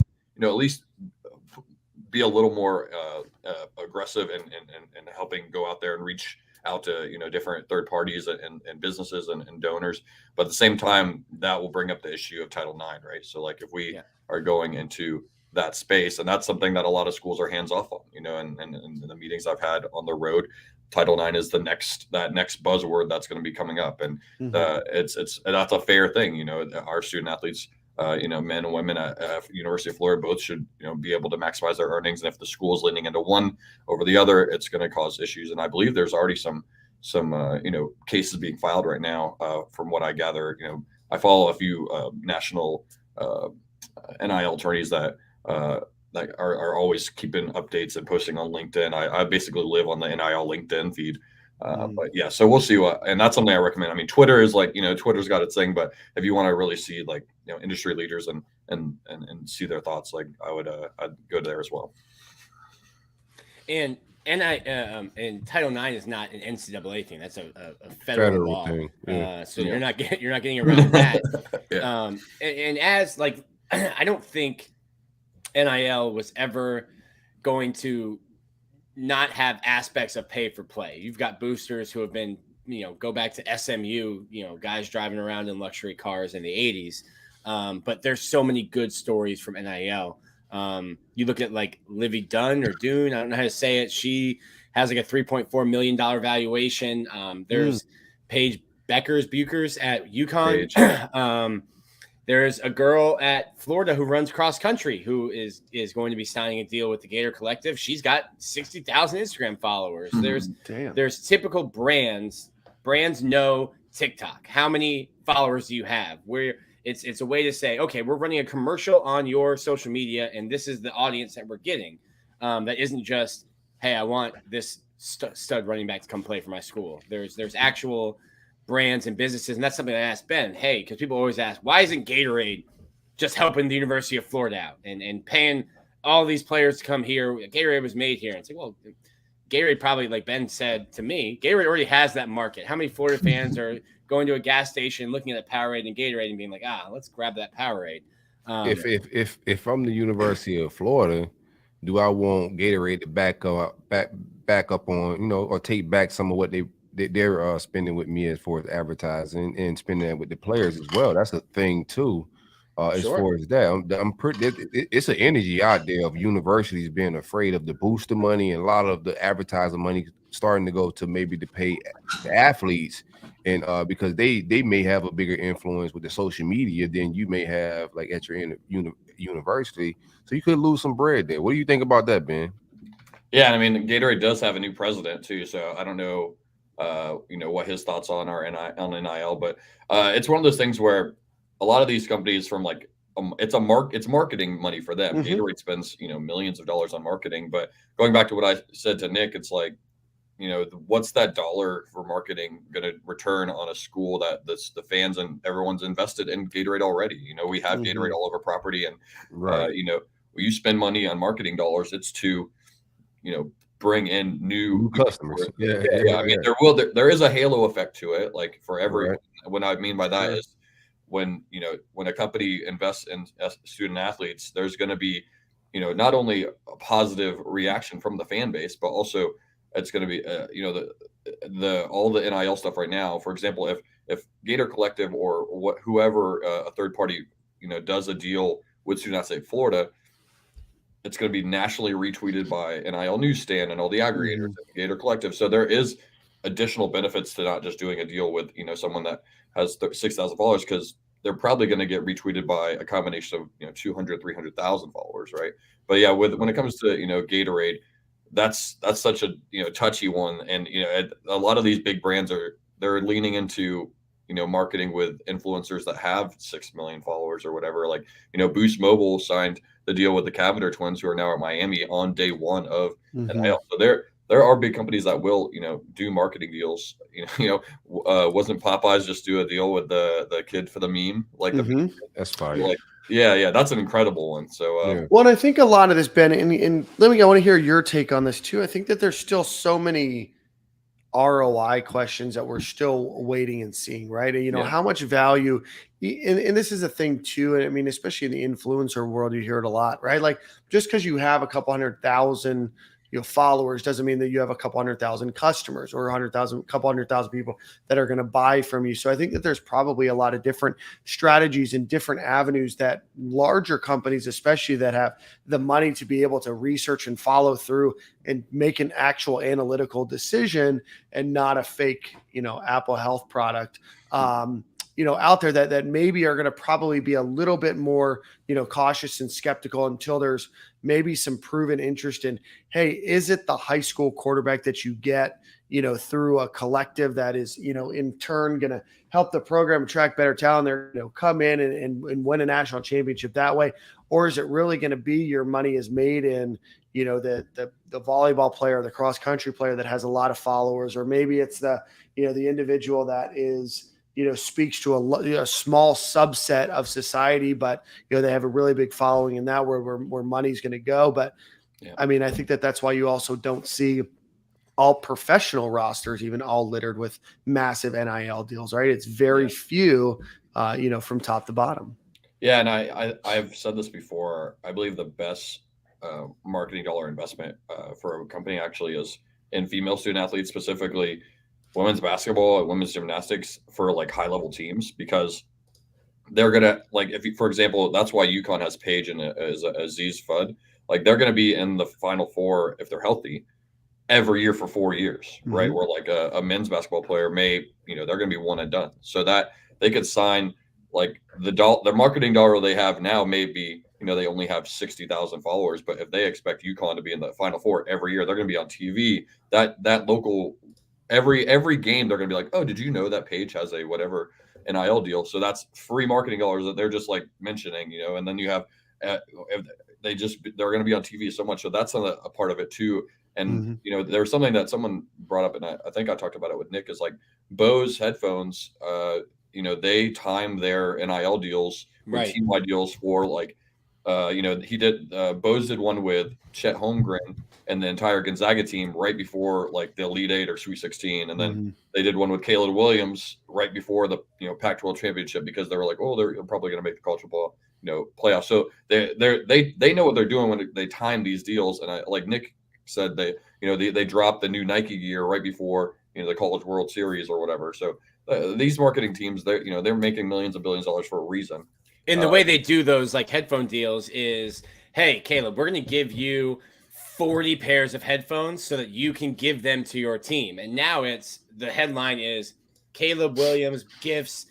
at least be a little more aggressive and helping go out there and reach out to different third parties and businesses and donors. But at the same time, that will bring up the issue of Title IX, right? So like if we are going into that space, and that's something that a lot of schools are hands off on, and the meetings I've had on the road, Title IX is that next buzzword that's going to be coming up, and that's a fair thing. Our student athletes, men and women at University of Florida both should be able to maximize their earnings, and if the school is leaning into one over the other, it's going to cause issues. And I believe there's already some cases being filed right now, from what I gather. I follow a few national NIL attorneys that are always keeping updates and posting on LinkedIn. I basically live on the NIL LinkedIn feed. But yeah, so we'll see and that's something I recommend. I mean, Twitter is like, Twitter's got its thing, but if you want to really see like, industry leaders and see their thoughts, like I'd go there as well. And Title IX is not an NCAA thing. That's a federal law thing. So you're not getting around that. And as like, I don't think NIL was ever going to not have aspects of pay for play. You've got boosters who have been, go back to SMU, guys driving around in luxury cars in the 80s. But there's so many good stories from NIL. You look at like Livy Dunn or Dune, I don't know how to say it. She has like a $3.4 million valuation. There's Paige Buchers at UConn. There's a girl at Florida who runs cross country who is going to be signing a deal with the Gator Collective. She's got 60,000 Instagram followers. There's typical brands. Brands know TikTok. How many followers do you have? Where it's a way to say, okay, we're running a commercial on your social media, and this is the audience that we're getting. That isn't just, hey, I want this stud running back to come play for my school. There's actual brands and businesses, and that's something I asked Ben. Hey, because people always ask, why isn't Gatorade just helping the University of Florida out and paying all these players to come here? Gatorade was made here. And it's like, well, Gatorade probably, like Ben said to me, Gatorade already has that market. How many Florida fans are going to a gas station, looking at Powerade and Gatorade and being like, let's grab that Powerade? If I'm the University of Florida, do I want Gatorade to back up on, or take back some of what they're spending with me as far as advertising and spending that with the players as well? That's a thing too. As far as that, it's an energy out there of universities being afraid of the booster money, and a lot of the advertising money starting to go to maybe to pay the athletes, and because they may have a bigger influence with the social media than you may have like at your university, so you could lose some bread there. What do you think about that, Ben? Yeah, I mean, Gatorade does have a new president too, so I don't know what his thoughts on NIL, but it's one of those things where a lot of these companies from like it's marketing money for them. Gatorade spends millions of dollars on marketing, but going back to what I said to Nick, it's like what's that dollar for marketing going to return on a school that the fans and everyone's invested in Gatorade already? We have Gatorade all over property, and when you spend money on marketing dollars, it's to bring in new customers. I mean, there is a halo effect to it. Like for every, what I mean by that is when a company invests in student athletes, there's going to be, not only a positive reaction from the fan base, but also it's going to be, all the NIL stuff right now. For example, if Gator Collective or whoever a third party, does a deal with Student Athlete Florida, it's going to be nationally retweeted by NIL Newsstand and all the aggregators and Gator Collective. So there is additional benefits to not just doing a deal with, someone that has 6,000 followers, because they're probably going to get retweeted by a combination of 200, 300,000 followers, right? But yeah, when it comes to Gatorade, that's such a touchy one, and a lot of these big brands they're leaning into marketing with influencers that have 6 million followers or whatever. Like Boost Mobile signed the deal with the Cavender twins, who are now at Miami on day one of NIL. So there are big companies that will do marketing deals. Wasn't Popeyes just do a deal with the kid for the meme? Like that's fire. Like, yeah, that's an incredible one. So well, and I think a lot of this, Ben, and I want to hear your take on this too. I think that there's still so many ROI questions that we're still waiting and seeing, right? And, how much value, and this is a thing too. And I mean, especially in the influencer world, you hear it a lot, right? Like just because you have a couple 100,000 followers doesn't mean that you have a couple 100,000 customers or couple 100,000 people that are going to buy from you. So I think that there's probably a lot of different strategies and different avenues that larger companies, especially that have the money to be able to research and follow through and make an actual analytical decision and not a fake, Apple Health product, out there that maybe are going to probably be a little bit more, cautious and skeptical until there's maybe some proven interest in, hey, is it the high school quarterback that you get, through a collective that is, in turn going to help the program attract better talent there, come in and win a national championship that way? Or is it really going to be your money is made in, the volleyball player, the cross country player that has a lot of followers, or maybe it's the individual that is, speaks to a small subset of society, but they have a really big following, and that where money's going to go. But I mean, I think that's why you also don't see all professional rosters even all littered with massive NIL deals, right? It's very few, from top to bottom. Yeah, and I've said this before. I believe the best marketing dollar investment for a company actually is in female student athletes, specifically women's basketball and women's gymnastics for like high level teams, because they're gonna, like, if you, for example, that's why UConn has Paige and Aziz Fudd. Like they're gonna be in the Final Four if they're healthy every year for 4 years, right? Where like a men's basketball player may, they're gonna be one and done. So that they could sign like their marketing dollar they have now may be, they only have 60,000 followers, but if they expect UConn to be in the Final Four every year, they're gonna be on TV. That local. Every game they're going to be like, oh, did you know that Paige has a whatever NIL deal? So that's free marketing dollars that they're just like mentioning, and then you have they're going to be on TV so much. So that's a part of it too. And, there's something that someone brought up, and I think I talked about it with Nick, is like Bose headphones, they time their NIL deals, right, team-wide deals for like, he did, Bose did one with Chet Holmgren and the entire Gonzaga team right before like the Elite Eight or Sweet 16. And then they did one with Caleb Williams right before the, Pac-12 championship, because they were like, oh, they're probably going to make the college football, playoff. So they know what they're doing when they time these deals. And like Nick said, they dropped the new Nike gear right before, the College World Series or whatever. So these marketing teams, they're making millions and billions of dollars for a reason. And the way they do those like headphone deals is, hey, Caleb, we're going to give you 40 pairs of headphones so that you can give them to your team. And now the headline is Caleb Williams gifts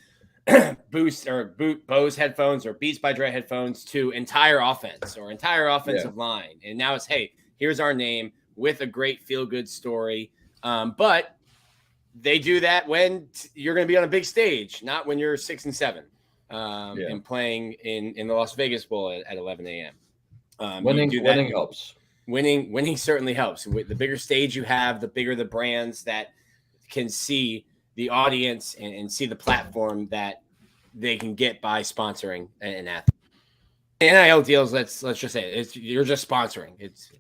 Bose headphones or Beats by Dre headphones to entire offense or entire offensive line. And now it's, hey, here's our name with a great feel-good story. But they do that when you're going to be on a big stage, not when you're 6 and 7. And playing in the Las Vegas Bowl at 11 a.m. Winning helps. Winning certainly helps. The bigger stage you have, the bigger the brands that can see the audience and see the platform that they can get by sponsoring an athlete. NIL deals, let's just say you're just sponsoring.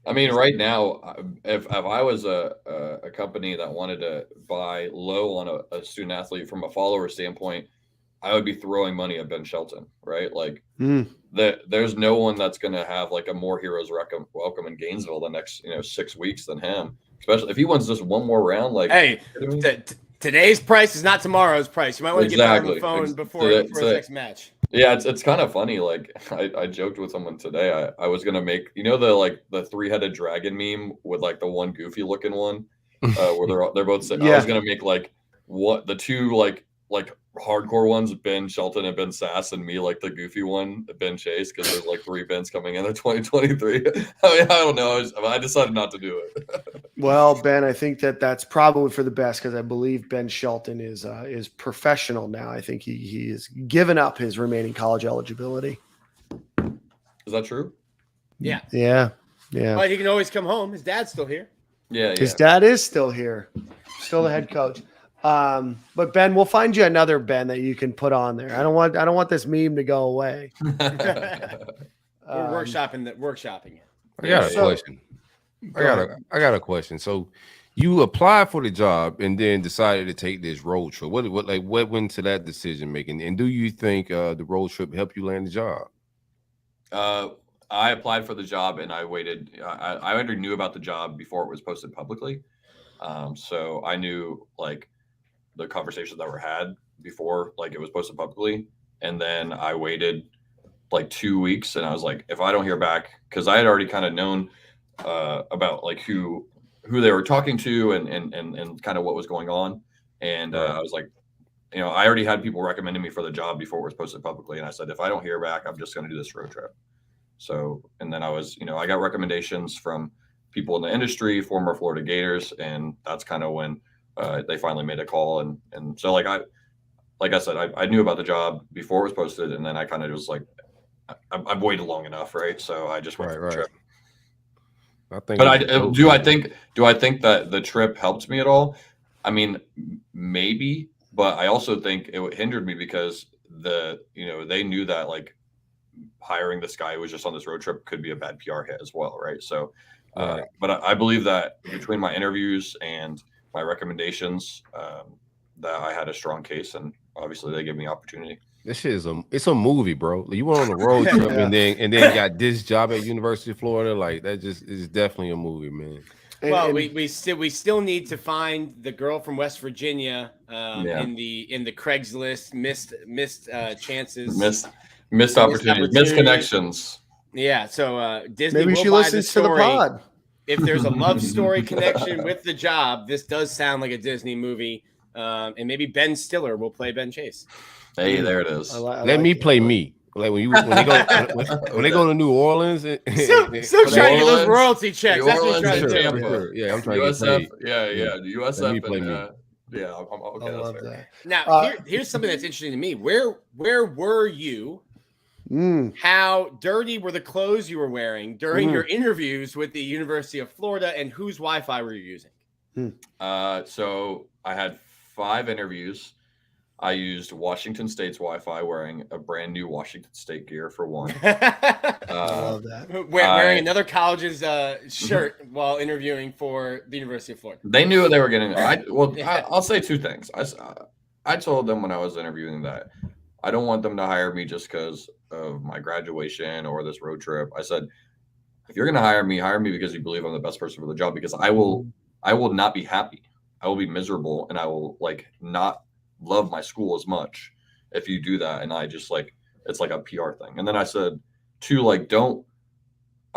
Right now, if I was a company that wanted to buy low on a student athlete from a follower standpoint, I would be throwing money at Ben Shelton, right? Like there's no one that's going to have like a more heroes welcome in Gainesville the next 6 weeks than him, especially if he wins just one more round. Like, hey, today's price is not tomorrow's price. You might want to get on the phone before his next match. Yeah, it's kind of funny. Like I joked with someone today. I was gonna make the 3-headed dragon meme with like the one goofy looking one, where they're both. I Yeah. was gonna make like what the two like hardcore ones, Ben Shelton and Ben Sass, and me like the goofy one, Ben Chase, because there's like 3 Bens coming in 2023. I mean, I don't know. I decided not to do it. Well, Ben, I think that's probably for the best because I believe Ben Shelton is professional now. I think he has given up his remaining college eligibility. Is that true? Yeah. Yeah. Yeah. But he can always come home. His dad's still here. Yeah. His dad is still here, still the head coach. But Ben, we'll find you another Ben that you can put on there. I don't want this meme to go away. We're workshopping it. I got a question. I got a question. So you applied for the job and then decided to take this road trip. What went into that decision making? And do you think the road trip helped you land the job? I applied for the job and I waited. I already knew about the job before it was posted publicly. So I knew like the conversations that were had before like it was posted publicly. And then I waited like 2 weeks and I was like, if I don't hear back, because I had already kind of known about like who they were talking to and kind of what was going on. And I was like, I already had people recommending me for the job before it was posted publicly. And I said, if I don't hear back, I'm just going to do this road trip. So, and then I was, I got recommendations from people in the industry, former Florida Gators. And that's kind of when they finally made a call. And so like I said, I knew about the job before it was posted. And then I kind of was like, I've waited long enough. Right. So I just went for the trip. I think, but do I think that the trip helped me at all? I mean, maybe, but I also think it hindered me because they knew that like hiring this guy who was just on this road trip could be a bad PR hit as well, right? So, but I believe that between my interviews and my recommendations, that I had a strong case, and obviously they gave me opportunity. This shit it's a movie, bro. You went on a road trip and then got this job at University of Florida. Like that just is definitely a movie, man. Well, we still need to find the girl from West Virginia in the Craigslist missed chances, missed opportunities, missed connections. Yeah, so Disney. Maybe she listens to the pod. If there's a love story connection with the job, this does sound like a Disney movie, and maybe Ben Stiller will play Ben Chase. Hey, there it is. Let me play me. Like when they go to New Orleans, still trying to get those royalty checks. That's what you're trying to do. Sure. Yeah, I'm trying USF, to get paid. The USF. Let me play me. Yeah, I'm okay. I love that's fair. that. Now, here's something that's interesting to me. Where were you? How dirty were the clothes you were wearing during your interviews with the University of Florida, and whose Wi-Fi were you using? So I had 5 interviews. I used Washington State's Wi-Fi, wearing a brand new Washington State gear for one. I love that. Wearing another college's shirt while interviewing for the University of Florida. They knew what they were getting. I'll say 2 things. I told them when I was interviewing that I don't want them to hire me just because of my graduation or this road trip. I said, if you're going to hire me because you believe I'm the best person for the job, because I will not be happy. I will be miserable, and I will not love my school as much if you do that. And I just it's like a PR thing. And then I said, 2, I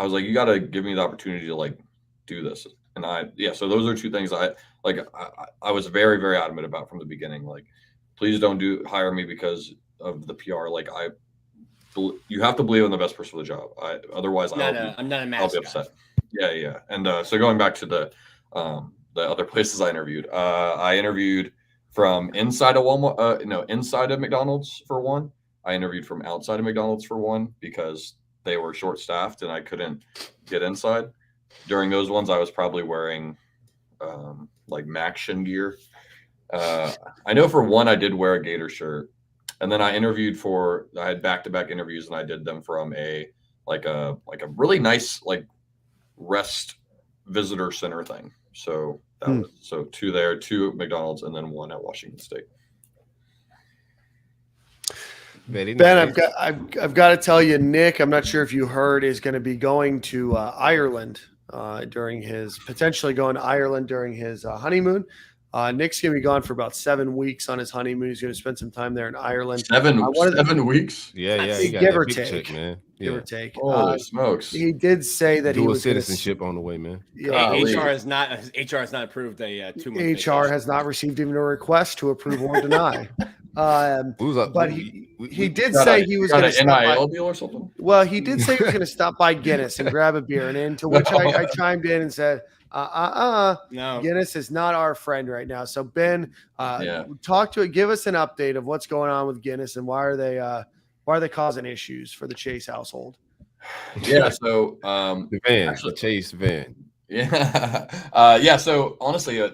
was like, you got to give me the opportunity to do this. And so those are 2 things I was very, very adamant about from the beginning. Please don't hire me because of the PR. You have to believe in the best person for the job. Otherwise I'm not a master. I'll be upset. Yeah. And so going back to the other places I interviewed from inside of Walmart, inside of McDonald's for one. I interviewed from outside of McDonald's for one because they were short-staffed and I couldn't get inside. During those ones, I was probably wearing Maction gear. I know for one, I did wear a Gator shirt, and then I had back-to-back interviews, and I did them from a really nice rest visitor center thing. So that was 2 there, 2 at McDonald's, and then 1 at Washington State. Ben, I've got to tell you, Nick, I'm not sure if you heard, is going to be going to Ireland potentially going to Ireland during his honeymoon. Nick's going to be gone for about 7 weeks on his honeymoon. He's going to spend some time there in Ireland. 7 weeks? Yeah. He got give that or big take, check, man. give or take. Holy smokes! He did say that he Dual was citizenship on the way, man. HR has not approved a 2-month. HR has not received even a request to approve or deny. But he did say he was going to stop NIL by. deal or something. Well, he did say he was going to stop by Guinness and grab a beer, and into which I chimed in and said, No, Guinness is not our friend right now. So Ben, give us an update of what's going on with Guinness and why are they causing issues for the Chase household? Yeah, so the Chase van. Yeah. So honestly,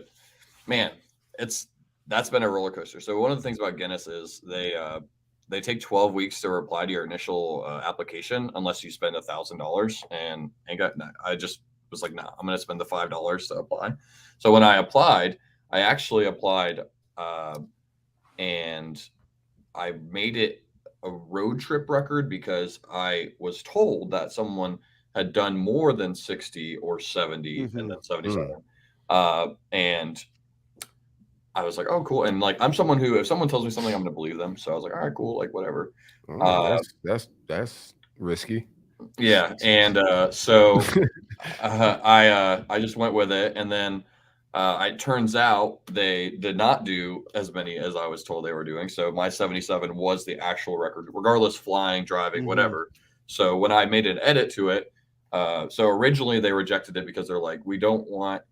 man, that's been a roller coaster. So one of the things about Guinness is they take 12 weeks to reply to your initial application unless you spend $1,000. And I just was like, nah, I'm going to spend the $5 to apply. So when I applied, I actually applied and I made it a road trip record because I was told that someone had done more than 60 or 70 and then 77. And I was like, oh, cool. And like, I'm someone who, if someone tells me something, I'm going to believe them. So I was like, all right, cool. Like whatever. That's risky. Yeah. And so I just went with it. And then it turns out they did not do as many as I was told they were doing. So my 77 was the actual record, regardless, flying, driving, whatever. So when I made an edit to it, so originally they rejected it because they're like, we don't want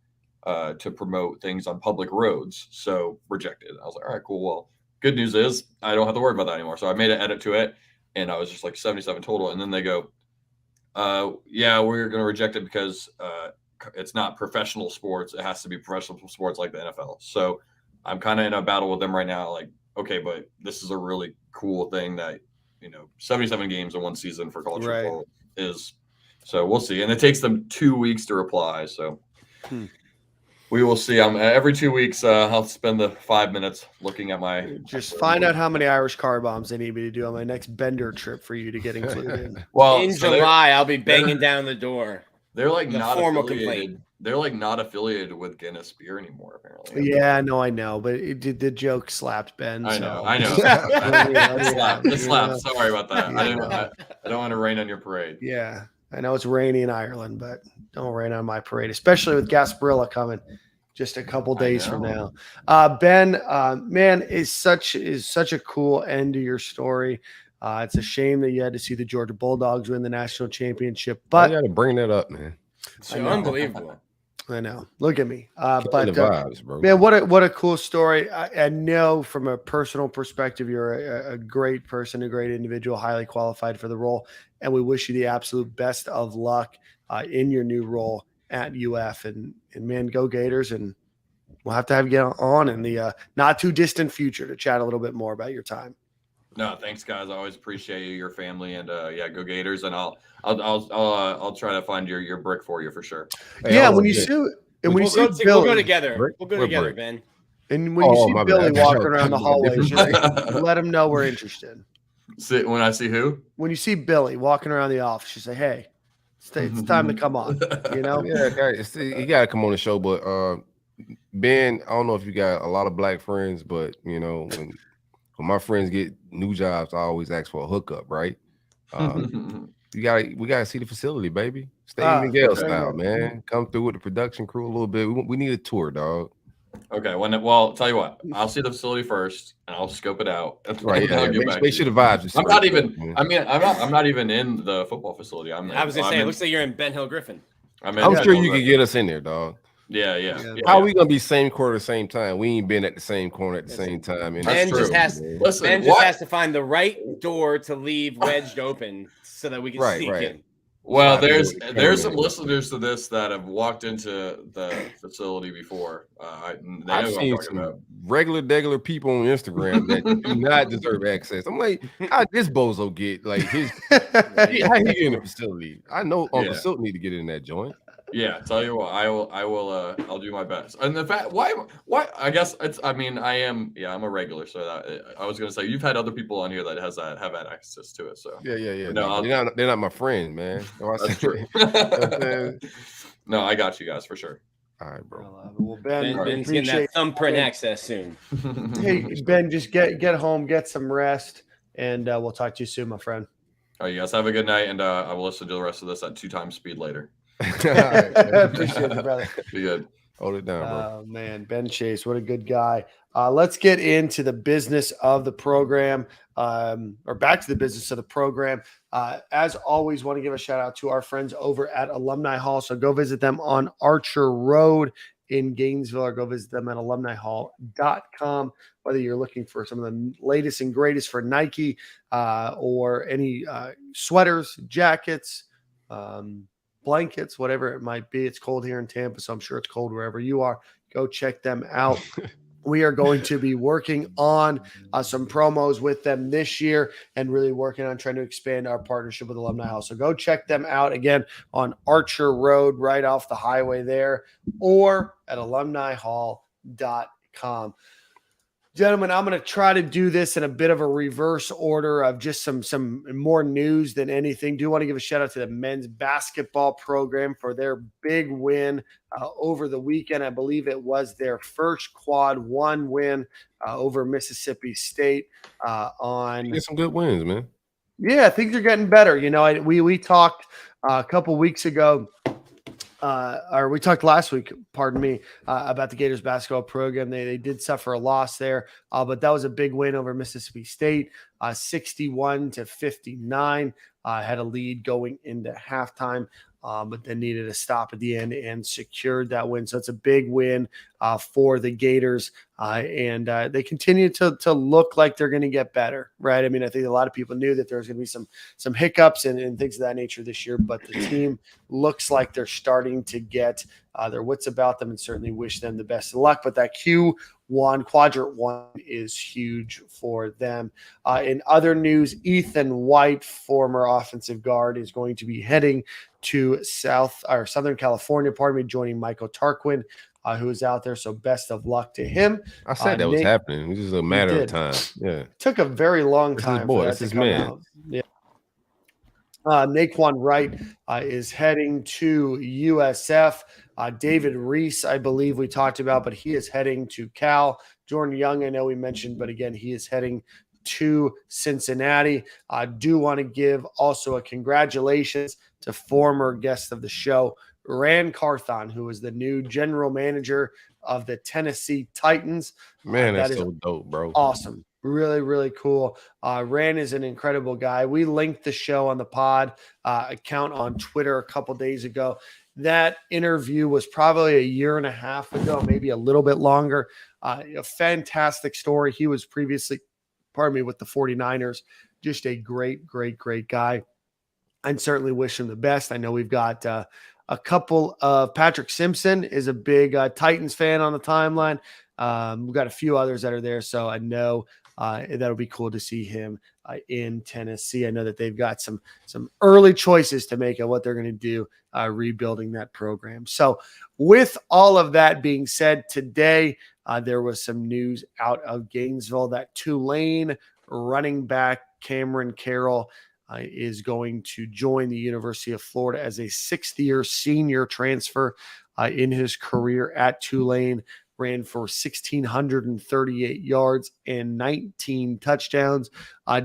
to promote things on public roads. So rejected. I was like, all right, cool. Well, good news is I don't have to worry about that anymore. So I made an edit to it and I was just like 77 total. And then they go, yeah, we're going to reject it because it's not professional sports. It has to be professional sports like the NFL. So I'm kind of in a battle with them right now. Like, okay, but this is a really cool thing that, 77 games in one season for college football is. So we'll see. And it takes them 2 weeks to reply. So we will see. Every 2 weeks, I'll spend the 5 minutes looking at my. Just find out how many Irish car bombs they need me to do on my next Bender trip for you to get included in. Well, in July, I'll be banging down the door. They're like not formal affiliated. complaint. They're like not affiliated with Guinness beer anymore, apparently. Yeah, no, I know, but the joke slapped Ben. I know. It slapped. Sorry about that. I don't want to rain on your parade. Yeah, I know it's rainy in Ireland, but don't rain on my parade, especially with Gasparilla coming just a couple days from now. Ben, man, is such a cool end to your story. It's a shame that you had to see the Georgia Bulldogs win the national championship, but I got to bring that up, man. It's unbelievable. I know. Look at me. The vibes, bro. Man, what a cool story. I know from a personal perspective, you're a great person, a great individual, highly qualified for the role. And we wish you the absolute best of luck in your new role at UF. And man, go Gators. And we'll have to have you get on in the not too distant future to chat a little bit more about your time. No, thanks, guys. I always appreciate you, your family, and go Gators. And I'll try to find your brick for you for sure. Hey, yeah, when you see Billy, we'll go together. We'll go together, Ben. And when you see Billy walking around the hallways, let him know we're interested. When I see who? When you see Billy walking around the office, you say, "Hey, it's time to come on." Yeah, you gotta come on the show. But Ben, I don't know if you got a lot of black friends, but when my friends get new jobs, I always ask for a hookup, right? We gotta see the facility, baby. Stay in Gale style, man. Come through with the production crew a little bit. We need a tour, dog. Okay. Tell you what, I'll see the facility first, and I'll scope it out. Right. Yeah. Make sure the vibes. I'm not even. I mean, I'm not even in the football facility. I was gonna say, it looks like you're in Ben Hill Griffin. I'm sure you can get us in there, dog. Yeah. How are we gonna be same corner, same time? We ain't been at the same corner at the same time. Ben just has to find the right door to leave wedged open so that we can sneak in. Well, there's some listeners to this that have walked into the facility before. I've seen some regular people on Instagram that do not deserve access. I'm like, how this bozo get like his? How he get in the facility? I know Uncle Silk need to get in that joint. Yeah, tell you what, I'll do my best. And the fact, why? I guess it's. I mean, I'm a regular, so that I was gonna say you've had other people on here that have had access to it. So yeah. No, they're not my friends, man. That's true. No, I got you guys for sure. All right, bro. Well, Ben, Ben's getting that thumbprint access soon. Hey, Ben, just get home, get some rest, and we'll talk to you soon, my friend. All right, you guys have a good night, and I will listen to the rest of this at 2 times speed later. Appreciate it, brother. Be good. Hold it down, bro. Oh, man, Ben Chase, what a good guy. Let's get into the business of the program, or back to the business of the program. As always, want to give a shout out to our friends over at Alumni Hall. So go visit them on Archer Road in Gainesville, or go visit them at alumnihall.com. Whether you're looking for some of the latest and greatest for Nike or any sweaters, jackets, blankets, whatever it might be. It's cold here in Tampa, so I'm sure it's cold wherever you are. Go check them out. We are going to be working on some promos with them this year and really working on trying to expand our partnership with Alumni Hall. So go check them out again on Archer Road, right off the highway there, or at alumnihall.com. Gentlemen, I'm going to try to do this in a bit of a reverse order of just some more news than anything. Do want to give a shout out to the men's basketball program for their big win over the weekend. I believe it was their first quad one win over Mississippi State on. You get some good wins, man. Yeah, things are getting better. You know, we talked a couple weeks ago. Or we talked last week, pardon me, about the Gators basketball program. They did suffer a loss there, but that was a big win over Mississippi State, 61-59. Had a lead going into halftime, but then needed a stop at the end and secured that win. So it's a big win for the Gators, and they continue to look like they're going to get better, right? I mean, I think a lot of people knew that there was going to be some hiccups and things of that nature this year, but the team looks like they're starting to get their wits about them, and certainly wish them the best of luck. But that quadrant one is huge for them. In other news, Ethan White, former offensive guard, is going to be heading to Southern California, joining Michael Tarquin, who is out there. So best of luck to him. I said that was happening. It was just a matter of time. Yeah. It took a very long time for that to come out. Yeah. Naquan Wright is heading to USF. David Reese, I believe we talked about, but he is heading to Cal. Jordan Young, I know we mentioned, but again, he is heading to Cincinnati. I do want to give also a congratulations to former guest of the show, Rand Carthon, who is the new general manager of the Tennessee Titans. Man, that's so dope, bro. Awesome. Really, really cool. Rand is an incredible guy. We linked the show on the pod account on Twitter a couple days ago. That interview was probably a year and a half ago, maybe a little bit longer. A fantastic story. He was previously, with the 49ers. Just a great, great, great guy. And certainly wish him the best. I know we've got a couple of Patrick Simpson is a big Titans fan on the timeline. We've got a few others that are there. So I know that'll be cool to see him in Tennessee. I know that they've got some early choices to make of what they're going to do rebuilding that program. So with all of that being said, today there was some news out of Gainesville that Tulane running back Cameron Carroll is going to join the University of Florida as a sixth-year senior transfer in his career at Tulane. Ran for 1,638 yards and 19 touchdowns.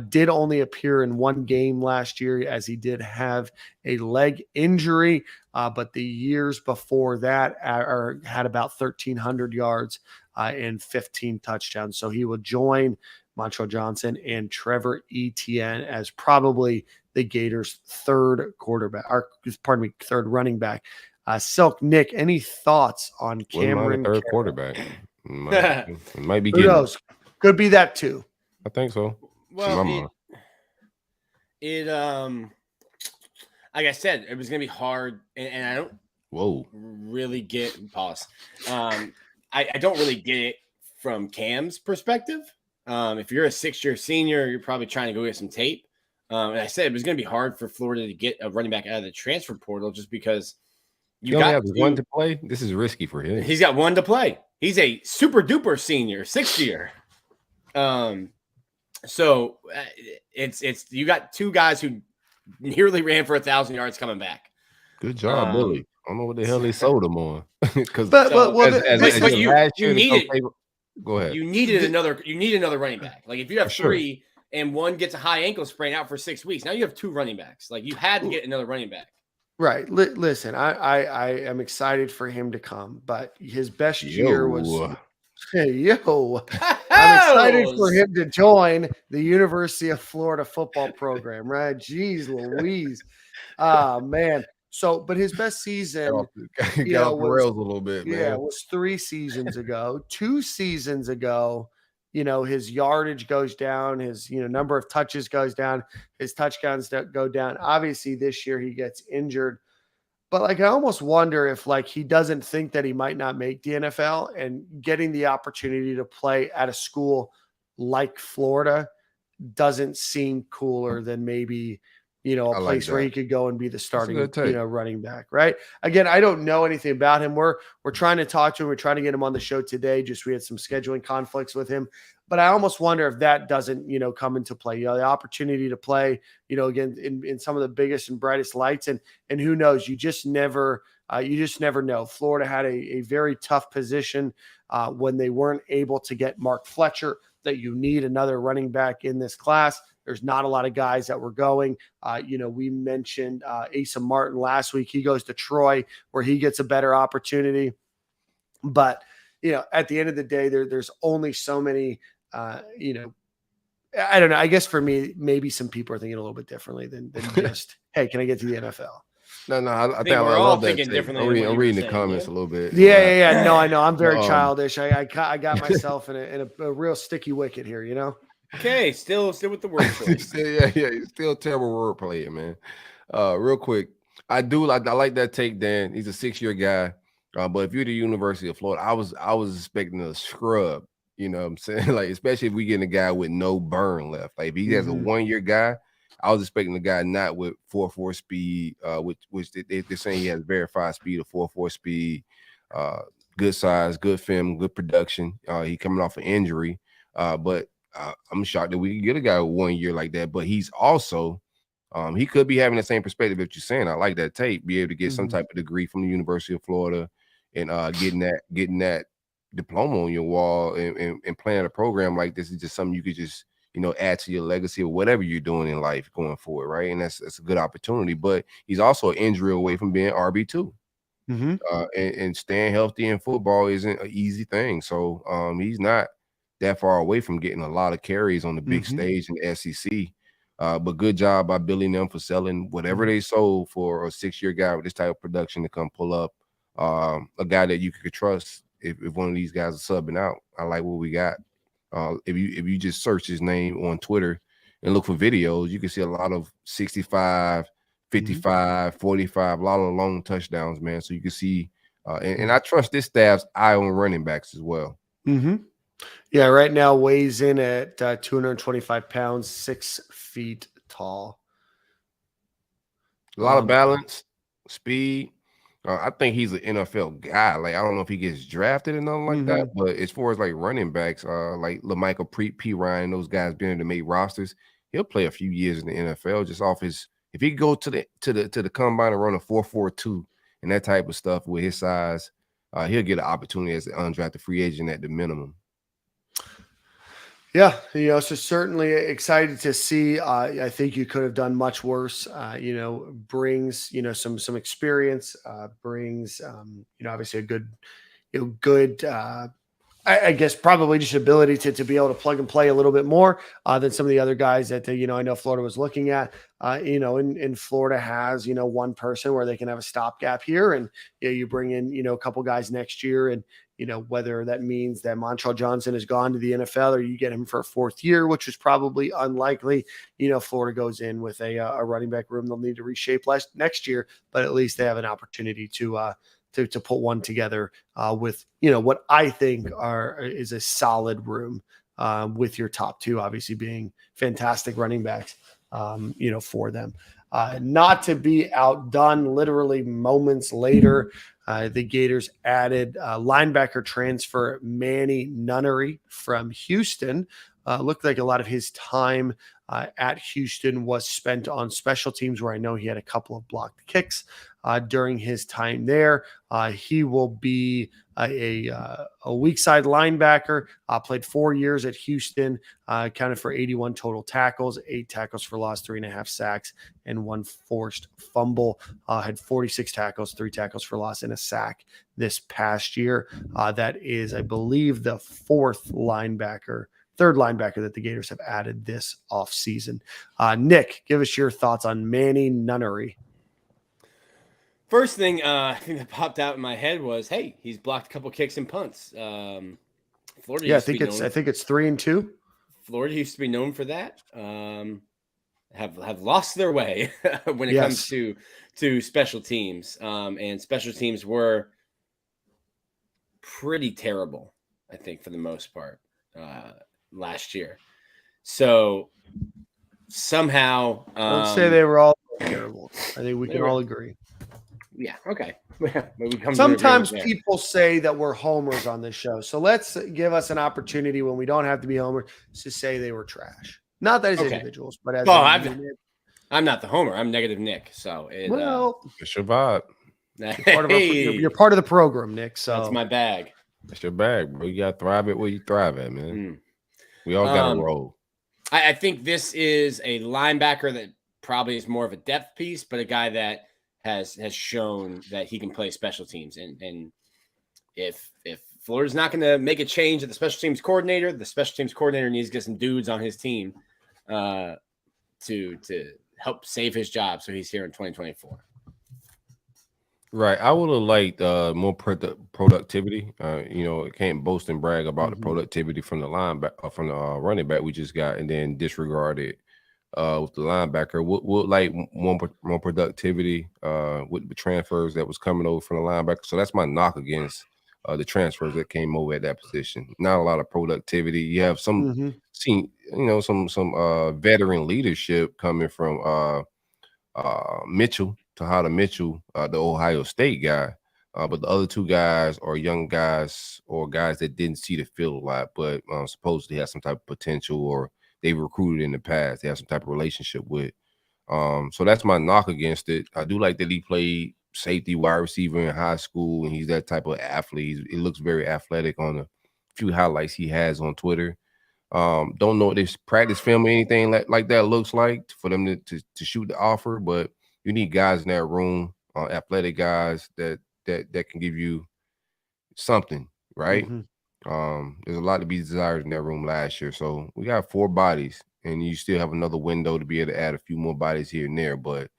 Did only appear in one game last year as he did have a leg injury, but the years before that had about 1,300 yards and 15 touchdowns. So he will join Montrell Johnson and Trevor Etienne as probably the Gators' third running back. Silk, Nick, any thoughts on Cameron? Third quarterback. Might be. Who knows? Could be that too. I think so. Well, it like I said, it was gonna be hard, and I don't. Really get pause. I don't really get it from Cam's perspective. If you're a sixth-year senior, you're probably trying to go get some tape. And I said it was gonna be hard for Florida to get a running back out of the transfer portal just because. You only have one to play. This is risky for him. He's got one to play. He's a super duper senior, sixth year. So it's you got two guys who nearly ran for 1,000 yards coming back. Good job, Billy. I don't know what the hell they sold him on. Because go ahead. You needed another running back. Like if you have three and one gets a high ankle sprain out for 6 weeks, now you have 2 running backs. Like you had to get another running back. Right. Listen, I am excited for him to come, but his best year was. Hey, I'm excited for him to join the University of Florida football program, right? Jeez Louise. Man. So, but his best season got off the rails a little bit, man. Yeah, it was 3 seasons ago. 2 seasons ago, his yardage goes down, his number of touches goes down, his touchdowns go down. Obviously, this year he gets injured. But I almost wonder if he doesn't think that he might not make the NFL, and getting the opportunity to play at a school like Florida doesn't seem cooler than maybe, a place where he could go and be the starting, running back. Right. Again, I don't know anything about him. We're trying to talk to him. We're trying to get him on the show today. We had some scheduling conflicts with him, but I almost wonder if that doesn't, come into play, the opportunity to play, again, in some of the biggest and brightest lights, and who knows, you just never know. Florida had a very tough position when they weren't able to get Mark Fletcher, that you need another running back in this class. There's not a lot of guys that were going. We mentioned Asa Martin last week. He goes to Troy where he gets a better opportunity. But, at the end of the day, there's only so many, I don't know. I guess for me, maybe some people are thinking a little bit differently than just, hey, can I get to the NFL? No, I think we're all thinking differently. I'm reading the comments a little bit. Yeah. No, I know. I'm very childish. I got myself in a real sticky wicket here, Okay, still with the word choice. Still terrible word play, man. Real quick, I like that take, Dan. He's a 6-year guy. But if you're the University of Florida, I was expecting a scrub. You know what I'm saying? Especially if we get a guy with no burn left. If he has a 1-year guy, I was expecting a guy not with 4.4 speed, which they're saying he has verified speed of 4.4 speed, good size, good film, good production. He coming off an injury, but I'm shocked that we can get a guy with 1 year like that. But he's also, he could be having the same perspective that you're saying. I like that tape. Be able to get some type of degree from the University of Florida, and getting that diploma on your wall, and playing a program like this is just something you could just add to your legacy or whatever you're doing in life going forward, right? And that's a good opportunity. But he's also an injury away from being RB2. And staying healthy in football isn't an easy thing. So he's not that far away from getting a lot of carries on the big stage in the SEC. But good job by Billy and them for selling whatever they sold for a 6-year guy with this type of production to come pull up a guy that you could trust if one of these guys is subbing out. I like what we got. If you just search his name on Twitter and look for videos, you can see a lot of 65, 55, 45, a lot of long touchdowns, man. So you can see, and I trust this staff's eye on running backs as well. Yeah, right now weighs in at 225 pounds, 6 feet tall. A lot of balance, speed. I think he's an NFL guy. I don't know if he gets drafted or nothing like that, but as far as running backs, like LaMichael P. Ryan, those guys being able to make rosters, he'll play a few years in the NFL just off his. If he go to the combine and run a 4.42 and that type of stuff with his size, he'll get an opportunity as an undrafted free agent at the minimum. Yeah, so certainly excited to see. I think you could have done much worse. Brings some experience. Brings obviously a good. I guess probably just ability to be able to plug and play a little bit more than some of the other guys that I know Florida was looking at. In Florida has one person where they can have a stopgap here, and you bring in a couple guys next year, and whether that means that Montrell Johnson has gone to the NFL or you get him for a 4th year, which is probably unlikely. Florida goes in with a running back room they'll need to reshape next year, but at least they have an opportunity to put one together with what I think is a solid room with your top 2 obviously being fantastic running backs for them. Not to be outdone, literally moments later, the Gators added linebacker transfer Mannie Nunnery from Houston. Looked like a lot of his time at Houston was spent on special teams, where I know he had a couple of blocked kicks during his time there. He will be a weak side linebacker, played 4 years at Houston, accounted for 81 total tackles, 8 tackles for loss, 3.5 sacks, and 1 forced fumble. Had 46 tackles, 3 tackles for loss, and a sack this past year. That is, I believe, the third linebacker that the Gators have added this offseason. Nick, give us your thoughts on Mannie Nunnery. First thing I think that popped out in my head was, hey, he's blocked a couple kicks and punts. Florida, I think it's 3-2. Florida used to be known for that. Have lost their way when it comes to special teams, and special teams were pretty terrible, I think, for the most part last year. So somehow, don't say they were all terrible. I think we can all agree. Yeah. Okay. Sometimes people say that we're homers on this show. So let's give us an opportunity when we don't have to be homers to say they were trash. Not that as individuals, but as I'm not the homer. I'm negative Nick. So it's your vibe. You're part of the program, Nick. So that's my bag. That's your bag, bro. You got to thrive at where you thrive at, man. We all got to roll. I think this is a linebacker that probably is more of a depth piece, but a guy that has shown that he can play special teams. And if Florida's not going to make a change at the special teams coordinator needs to get some dudes on his team to help save his job. So he's here in 2024. Right. I would have liked more productivity. It can't boast and brag about the productivity from the linebacker, from the running back we just got, and then disregard it with the linebacker. Would like more productivity with the transfers that was coming over from the linebacker. So that's my knock against the transfers that came over at that position. Not a lot of productivity. You have some veteran leadership coming from Mitchell. Tahada Mitchell, the Ohio State guy, but the other 2 guys are young guys or guys that didn't see the field a lot, but supposedly have some type of potential, or they recruited in the past. They have some type of relationship with. So that's my knock against it. I do like that he played safety, wide receiver in high school, and he's that type of athlete. It looks very athletic on a few highlights he has on Twitter. Don't know what this practice film or anything like that looks like for them to shoot the offer, but you need guys in that room, athletic guys that can give you something, right? There's a lot to be desired in that room last year. So we got 4 bodies, and you still have another window to be able to add a few more bodies here and there. But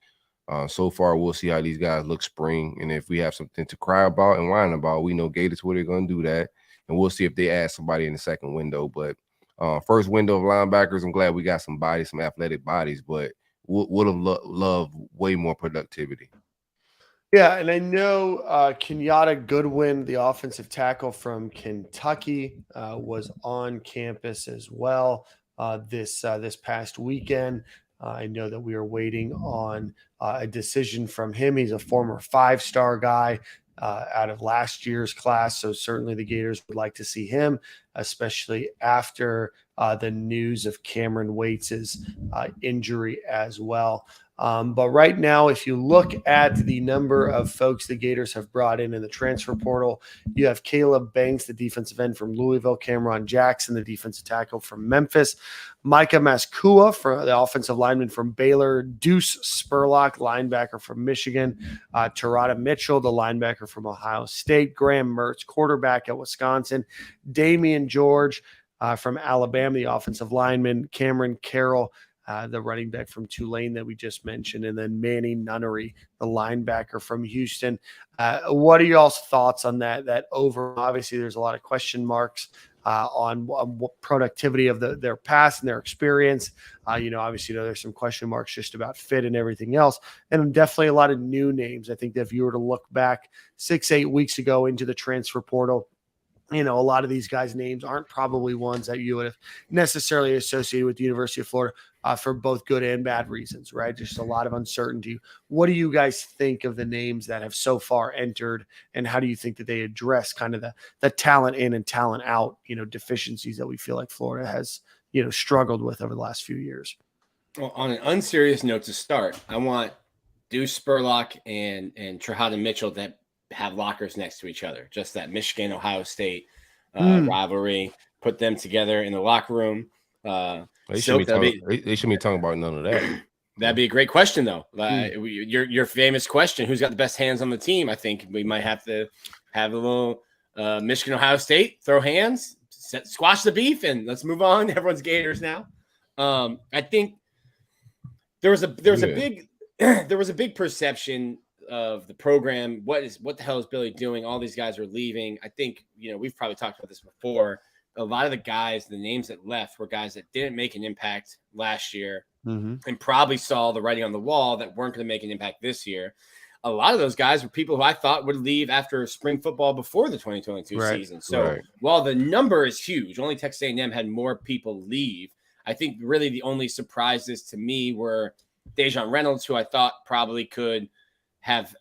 so far, we'll see how these guys look spring. And if we have something to cry about and whine about, we know Gators Twitter going to do that. And we'll see if they add somebody in the second window. But first window of linebackers, I'm glad we got some bodies, some athletic bodies, but would have loved way more productivity. Yeah, and I know Kenyatta Goodwin, the offensive tackle from Kentucky, was on campus as well this past weekend. I know that we are waiting on a decision from him. He's a former 5-star guy out of last year's class, so certainly the Gators would like to see him, especially after the news of Cameron Waits' injury as well. But right now, if you look at the number of folks the Gators have brought in the transfer portal, you have Caleb Banks, the defensive end from Louisville, Cameron Jackson, the defensive tackle from Memphis, Micah Maskua, for the offensive lineman from Baylor, Deuce Spurlock, linebacker from Michigan, Tarada Mitchell, the linebacker from Ohio State, Graham Mertz, quarterback at Wisconsin, Damian George from Alabama, the offensive lineman, Cameron Carroll, the running back from Tulane that we just mentioned, and then Mannie Nunnery, the linebacker from Houston. What are y'all's thoughts on that over? Obviously, there's a lot of question marks on what productivity of their past and their experience. Obviously, there's some question marks just about fit and everything else, and definitely a lot of new names. I think that if you were to look back 6-8 weeks ago into the transfer portal, a lot of these guys' names aren't probably ones that you would have necessarily associated with the University of Florida for both good and bad reasons, right? Just a lot of uncertainty. What do you guys think of the names that have so far entered, and how do you think that they address kind of the talent in and talent out, deficiencies that we feel like Florida has, struggled with over the last few years? Well, on an unserious note to start, I want Deuce Spurlock and Trahada Mitchell that have lockers next to each other. Just that Michigan Ohio State rivalry. Put them together in the locker room. They shouldn't be talking about none of that. That'd be a great question, though. Your famous question: who's got the best hands on the team? I think we might have to have a little Michigan Ohio State throw hands, squash the beef, and let's move on. Everyone's Gators now. I think there was a big perception of the program. What the hell is Billy doing? All these guys are leaving. I think we've probably talked about this before. A lot of the guys, the names that left, were guys that didn't make an impact last year. And probably saw the writing on the wall that weren't going to make an impact this year. A lot of those guys were people who I thought would leave after spring football before the 2022 season. So while the number is huge, only Texas A&M had more people leave. I think really the only surprises to me were Dejon Reynolds, who I thought probably could have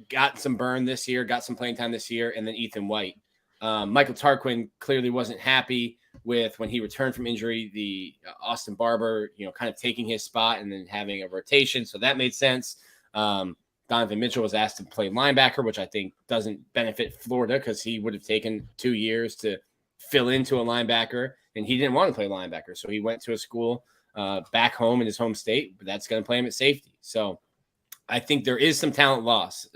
got some burn this year, got some playing time this year, and then Ethan White. Michael Tarquin clearly wasn't happy with when he returned from injury, the Austin Barber, kind of taking his spot and then having a rotation. So that made sense. Donovan Mitchell was asked to play linebacker, which I think doesn't benefit Florida because he would have taken 2 years to fill into a linebacker, and he didn't want to play linebacker. So he went to a school back home in his home state, but that's going to play him at safety. So I think there is some talent loss.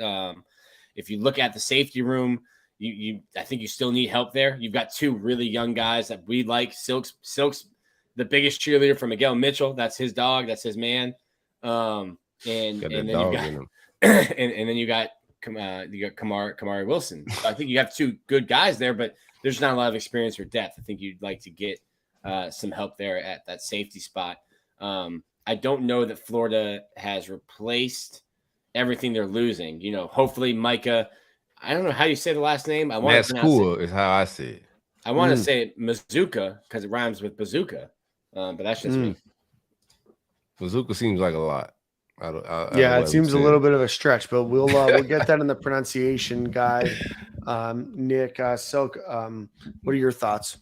If you look at the safety room, I think you still need help there. You've got two really young guys that we like. Silk's the biggest cheerleader for Miguel Mitchell. That's his dog. That's his man. And then you got Kamari Wilson. So I think you have two good guys there, but there's not a lot of experience or depth. I think you'd like to get some help there at that safety spot. I don't know that Florida has replaced everything they're losing. Hopefully Micah. I don't know how you say the last name. That's cool is how I say it. I want to say it Mazuka because it rhymes with bazooka, but that's just me. Bazooka seems like a lot. It seems a little bit of a stretch, but we'll get that in the pronunciation guide. Nick, Silk, what are your thoughts?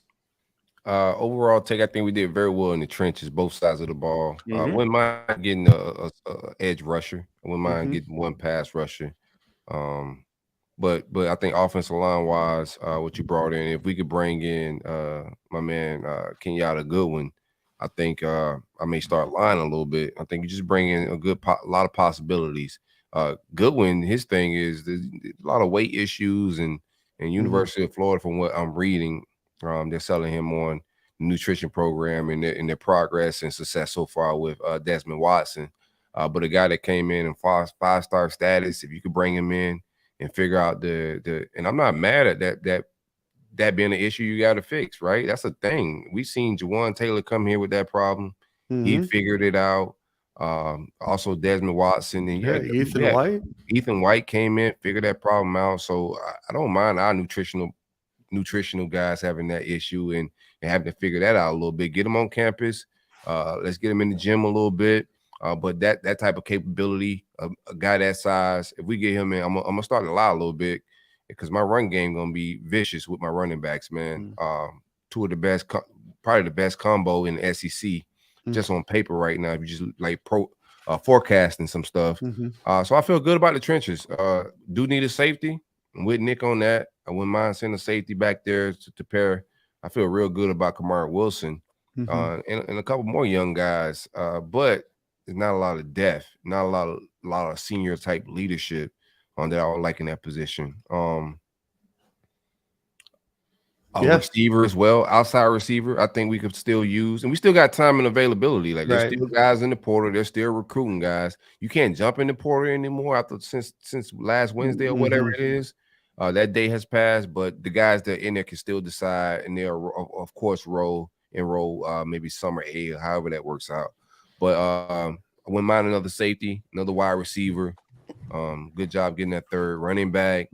Overall take, I think we did very well in the trenches, both sides of the ball. Wouldn't mind getting a edge rusher. I wouldn't mind getting one pass rusher. But I think offensive line wise, what you brought in, if we could bring in my man Kenyatta Goodwin, I think I may start lying a little bit. I think you just bring in a lot of possibilities. Goodwin, his thing is there's a lot of weight issues, and University of Florida, from what I'm reading, they're selling him on the nutrition program and their progress and success so far with Desmond Watson. But a guy that came in 5-star status, if you could bring him in and figure out and I'm not mad at that being an issue you got to fix, right? That's a thing. We've seen Jawan Taylor come here with that problem. He figured it out. Also Desmond Watson and Ethan White came in, figured that problem out. So I don't mind our nutritional guys having that issue and having to figure that out a little bit. Get them on campus. Let's get them in the gym a little bit. But that type of capability, a guy that size, if we get him in, I'm gonna start to lie a little bit because my run game gonna be vicious with my running backs, man. Two of the best, probably the best combo in the SEC, just on paper right now. If you just like forecasting some stuff. So I feel good about the trenches. Do need a safety. I'm with Nick on that. I wouldn't mind sending a safety back there to pair. I feel real good about Kamari Wilson and a couple more young guys. But there's not a lot of depth, not a lot of senior type leadership that I would like in that position. Receiver as well, outside receiver, I think we could still use, and we still got time and availability. Like there's still guys in the portal, they're still recruiting guys. You can't jump in the portal anymore since last Wednesday or whatever it is. That day has passed, but the guys that are in there can still decide, and they'll of course enroll maybe summer A or however that works out. But I wouldn't mind another safety, another wide receiver. Good job getting that third running back.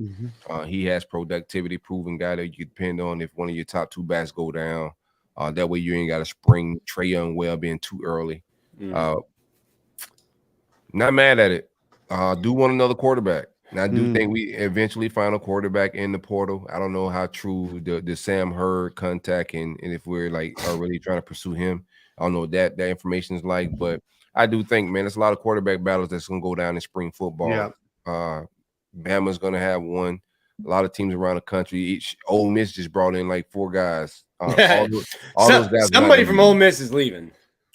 He has productivity, proven guy that you can depend on if one of your top two backs go down. That way you ain't got to spring Trey Young well being too early. Not mad at it. Do want another quarterback. And I do think we eventually find a quarterback in the portal. I don't know how true the Sam Hurd contact and if we're like are really trying to pursue him. I don't know what that information is like, but I do think, man, there's a lot of quarterback battles that's gonna go down in spring football. Bama's gonna have one. A lot of teams around the country. Each Ole Miss just brought in like 4 guys. All those guys. Somebody from Ole Miss is leaving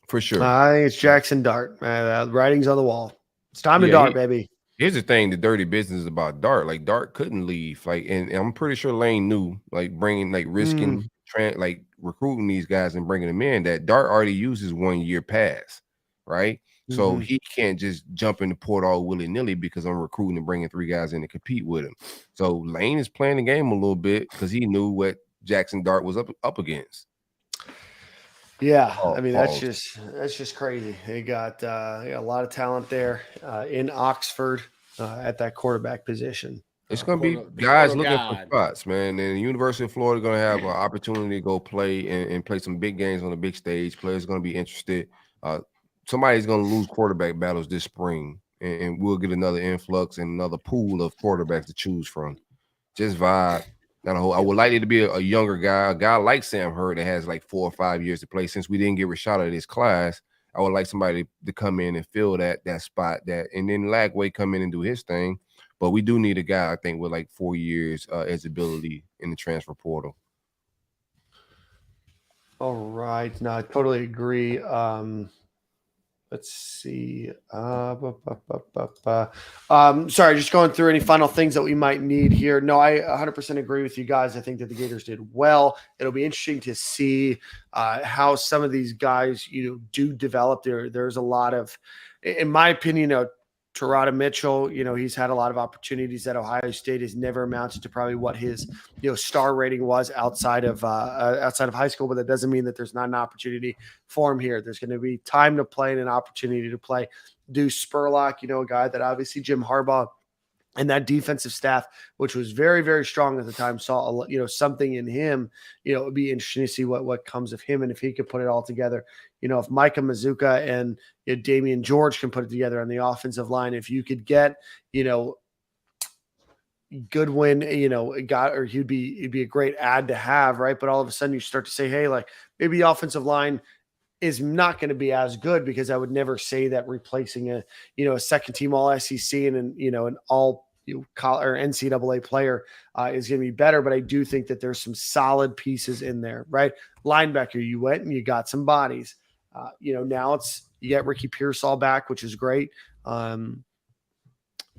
for sure. I think it's Jackson Dart. Writing's on the wall. It's time to dart, baby. Here's the thing: the dirty business about Dart. Like Dart couldn't leave. Like, and I'm pretty sure Lane knew. Like bringing, like risking, like recruiting these guys and bringing them in. That Dart already uses 1 year pass, right? So he can't just jump in the port all willy nilly because I'm recruiting and bringing 3 guys in to compete with him. So Lane is playing the game a little bit because he knew what Jackson Dart was up against. Yeah, I mean that's just crazy. They got a lot of talent there in Oxford at that quarterback position. It's going to be guys looking for spots, man. And the University of Florida going to have an opportunity to go play and play some big games on the big stage. Players going to be interested. Somebody's going to lose quarterback battles this spring, and we'll get another influx and another pool of quarterbacks to choose from. Just vibe. I would like it to be a younger guy, a guy like Sam Hurd that has like 4 or 5 years to play. Since we didn't get Rashad out of this class, I would like somebody to come in and fill that spot. And then Lagway come in and do his thing. But we do need a guy, I think, with like 4 years eligibility in the transfer portal. All right. No, I totally agree. Let's see. Sorry, just going through any final things that we might need here. No, I 100% agree with you guys. I think that the Gators did well. It'll be interesting to see how some of these guys, do develop. There's a lot of, in my opinion, Terada Mitchell, he's had a lot of opportunities at Ohio State. Has never amounted to probably what his, star rating was outside of high school. But that doesn't mean that there's not an opportunity for him here. There's going to be time to play and an opportunity to play. Deuce Spurlock, a guy that obviously Jim Harbaugh and that defensive staff, which was very, very strong at the time, saw something in him. It would be interesting to see what comes of him and if he could put it all together. If Micah Mazuka and Damian George can put it together on the offensive line, if you could get Goodwin, he'd be a great add to have, right? But all of a sudden you start to say, hey, like maybe the offensive line is not going to be as good, because I would never say that replacing a second team all SEC and an all or NCAA player is going to be better. But I do think that there's some solid pieces in there, right? Linebacker, you went and you got some bodies. Now you get Ricky Pearsall back, which is great.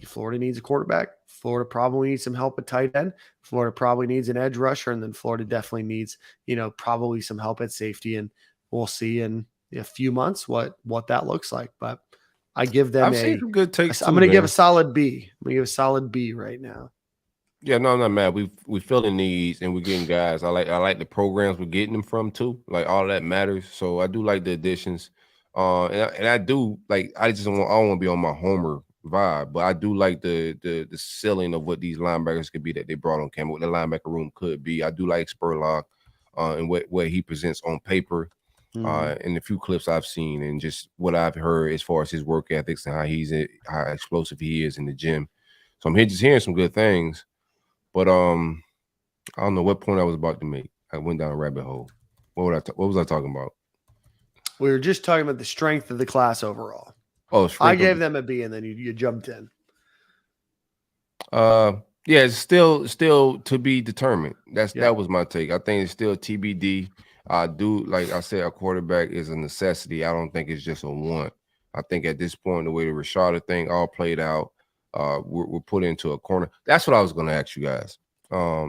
Florida needs a quarterback. Florida probably needs some help at tight end. Florida probably needs an edge rusher, and then Florida definitely needs, probably some help at safety. And we'll see in a few months what that looks like. But I give them some good takes. I'm going to give a solid B. I'm going to give a solid B right now. Yeah, no, I'm not mad. We filling needs and we're getting guys. I like the programs we're getting them from too. Like all that matters. So I do like the additions. And I do like. I don't want to be on my homer vibe, but I do like the ceiling of what these linebackers could be that they brought on camera. What the linebacker room could be. I do like Spurlock and what he presents on paper. In the few clips I've seen and just what I've heard as far as his work ethics and how explosive he is in the gym. So I'm just hearing some good things. But I don't know what point I was about to make. I went down a rabbit hole. What was I talking about? We were just talking about the strength of the class overall. Oh, I gave them a B, and then you jumped in. Yeah, it's still to be determined. That was my take. I think it's still TBD. I do, like I said, a quarterback is a necessity. I don't think it's just a want. I think at this point, the way the Rashada thing all played out, we're put into a corner. That's what I was going to ask you guys.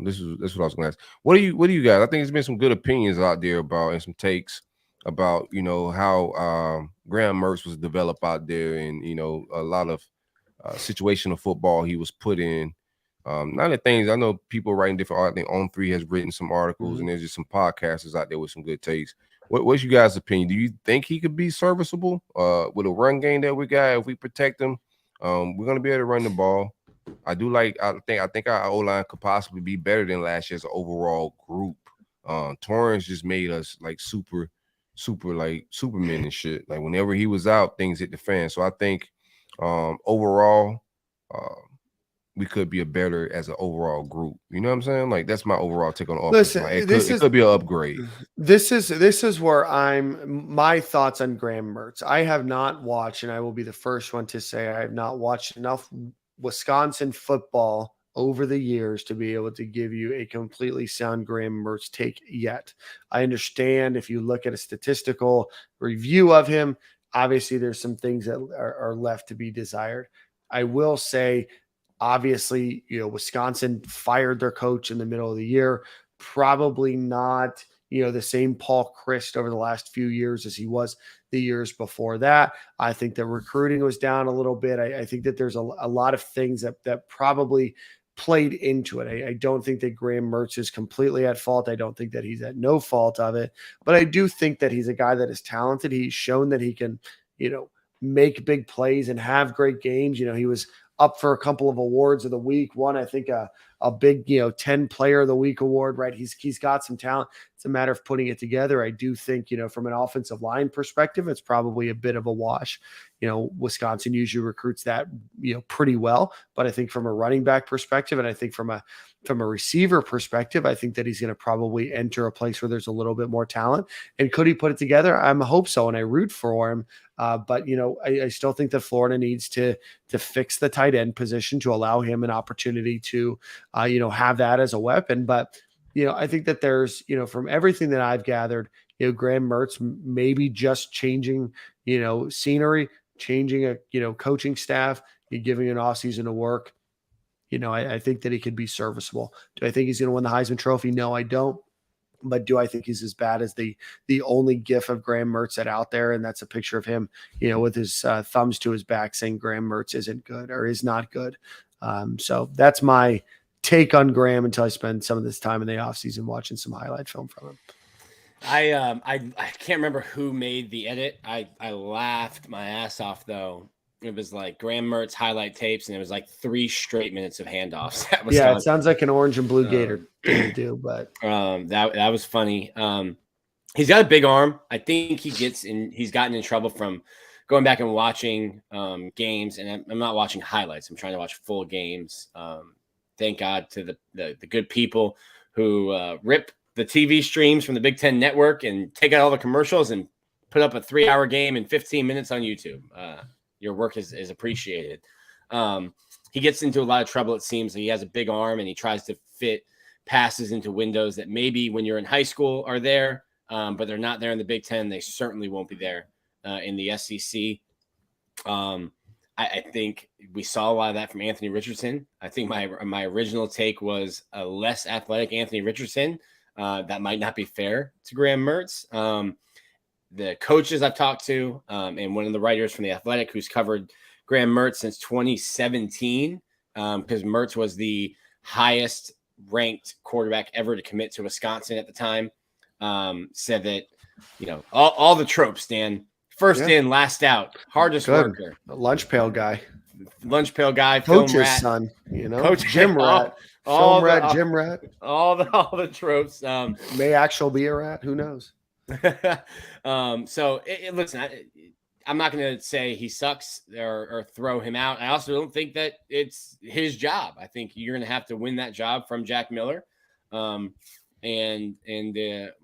This is what I was going to ask. What do you guys? I think there's been some good opinions out there about and some takes about how Graham Mertz was developed out there, and a lot of situational football he was put in. None of things I know people writing different art. I think On3 has written some articles, and there's just some podcasters out there with some good takes. What's you guys' opinion? Do you think he could be serviceable with a run game that we got? If we protect him, we're gonna be able to run the ball. I think our O-line could possibly be better than last year's overall group. Torrance just made us like super like Superman and shit. Like whenever he was out, things hit the fan. So I think overall, we could be a better as an overall group. You know what I'm saying? Like that's my overall take on offense. Listen, Like, it could be an upgrade. This is where my thoughts on Graham Mertz. I have not watched, and I will be the first one to say I have not watched enough Wisconsin football over the years to be able to give you a completely sound Graham Mertz take yet. I understand if you look at a statistical review of him, obviously there's some things that are left to be desired. I will say, obviously, Wisconsin fired their coach in the middle of the year. Probably not, the same Paul Chryst over the last few years as he was the years before that. I think that recruiting was down a little bit. I think that there's a lot of things that probably played into it. I don't think that Graham Mertz is completely at fault. I don't think that he's at no fault of it, but I do think that he's a guy that is talented. He's shown that he can, make big plays and have great games. He was up for a couple of awards of the week. One, I think a big, 10 player of the week award, right? He's got some talent. It's a matter of putting it together. I do think, from an offensive line perspective, it's probably a bit of a wash. Wisconsin usually recruits that, pretty well, but I think from a running back perspective, and I think from a receiver perspective, I think that he's going to probably enter a place where there's a little bit more talent. And could he put it together? I hope so, and I root for him. But I still think that Florida needs to fix the tight end position to allow him an opportunity to, have that as a weapon. But I think that there's, from everything that I've gathered, Graham Mertz maybe just changing, scenery, changing a, coaching staff, giving an offseason to work. I think that he could be serviceable. Do I think he's going to win the Heisman Trophy? No, I don't. But do I think he's as bad as the only gif of Graham Mertz that out there? And that's a picture of him, with his thumbs to his back saying Graham Mertz isn't good or is not good. So that's my take on Graham until I spend some of this time in the offseason watching some highlight film from him. I can't remember who made the edit. I laughed my ass off though. It was like Graham Mertz highlight tapes, and it was like 3 straight minutes of handoffs. It sounds like an orange and blue Gator thing to do, but that was funny. He's got a big arm. I think he's gotten in trouble from going back and watching games, and I'm not watching highlights. I'm trying to watch full games. Thank God to the good people who rip the TV streams from the Big Ten Network and take out all the commercials and put up a 3-hour game in 15 minutes on YouTube. Your work is appreciated. He gets into a lot of trouble. It seems he has a big arm and he tries to fit passes into windows that maybe when you're in high school are there, but they're not there in the Big Ten. They certainly won't be there in the SEC. I think we saw a lot of that from Anthony Richardson. I think my original take was a less athletic Anthony Richardson. That might not be fair to Graham Mertz. The coaches I've talked to, and one of the writers from The Athletic who's covered Graham Mertz since 2017, because Mertz was the highest ranked quarterback ever to commit to Wisconsin at the time, said that, all the tropes, Dan. First in, last out, hardest worker. Lunch pail guy. Coach's son, Coach, gym rat. Film rat, gym rat. All the tropes. May actually be a rat. Who knows? So listen, I'm not going to say he sucks or throw him out. I also don't think that it's his job. I think you're going to have to win that job from Jack Miller. And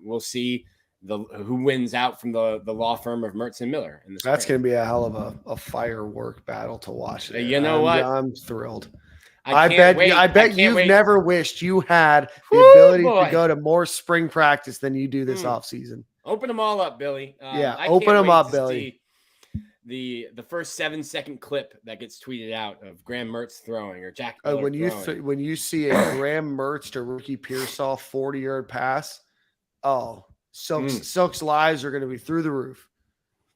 we'll see who wins out from the law firm of Mertz and Miller. That's going to be a hell of a firework battle to watch. You know what? I'm thrilled. I bet you've never wished you had the ability to go to more spring practice than you do this offseason. Open them all up, Billy. Open them up, Billy. The first 7-second clip that gets tweeted out of Graham Mertz throwing or Jack Miller when you see a Graham Mertz to Ricky Pearsall 40-yard pass, Silk's lives are going to be through the roof.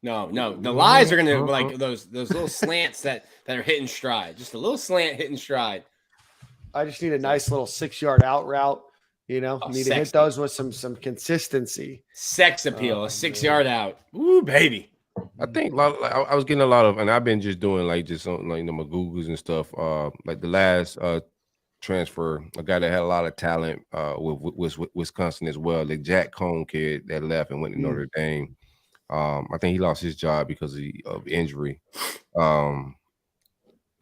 No, the lies are going to like those little slants that are hitting stride. Just a little slant hitting stride. I just need a nice little 6-yard out route. Need to hit those with some consistency. Sex appeal, a 6-yard out. Ooh, baby. I think I was getting a lot of, and I've been just doing my Googles and stuff. Like the last transfer, a guy that had a lot of talent with Wisconsin as well. The Jack Cone kid that left and went to Notre Dame. I think he lost his job because of injury to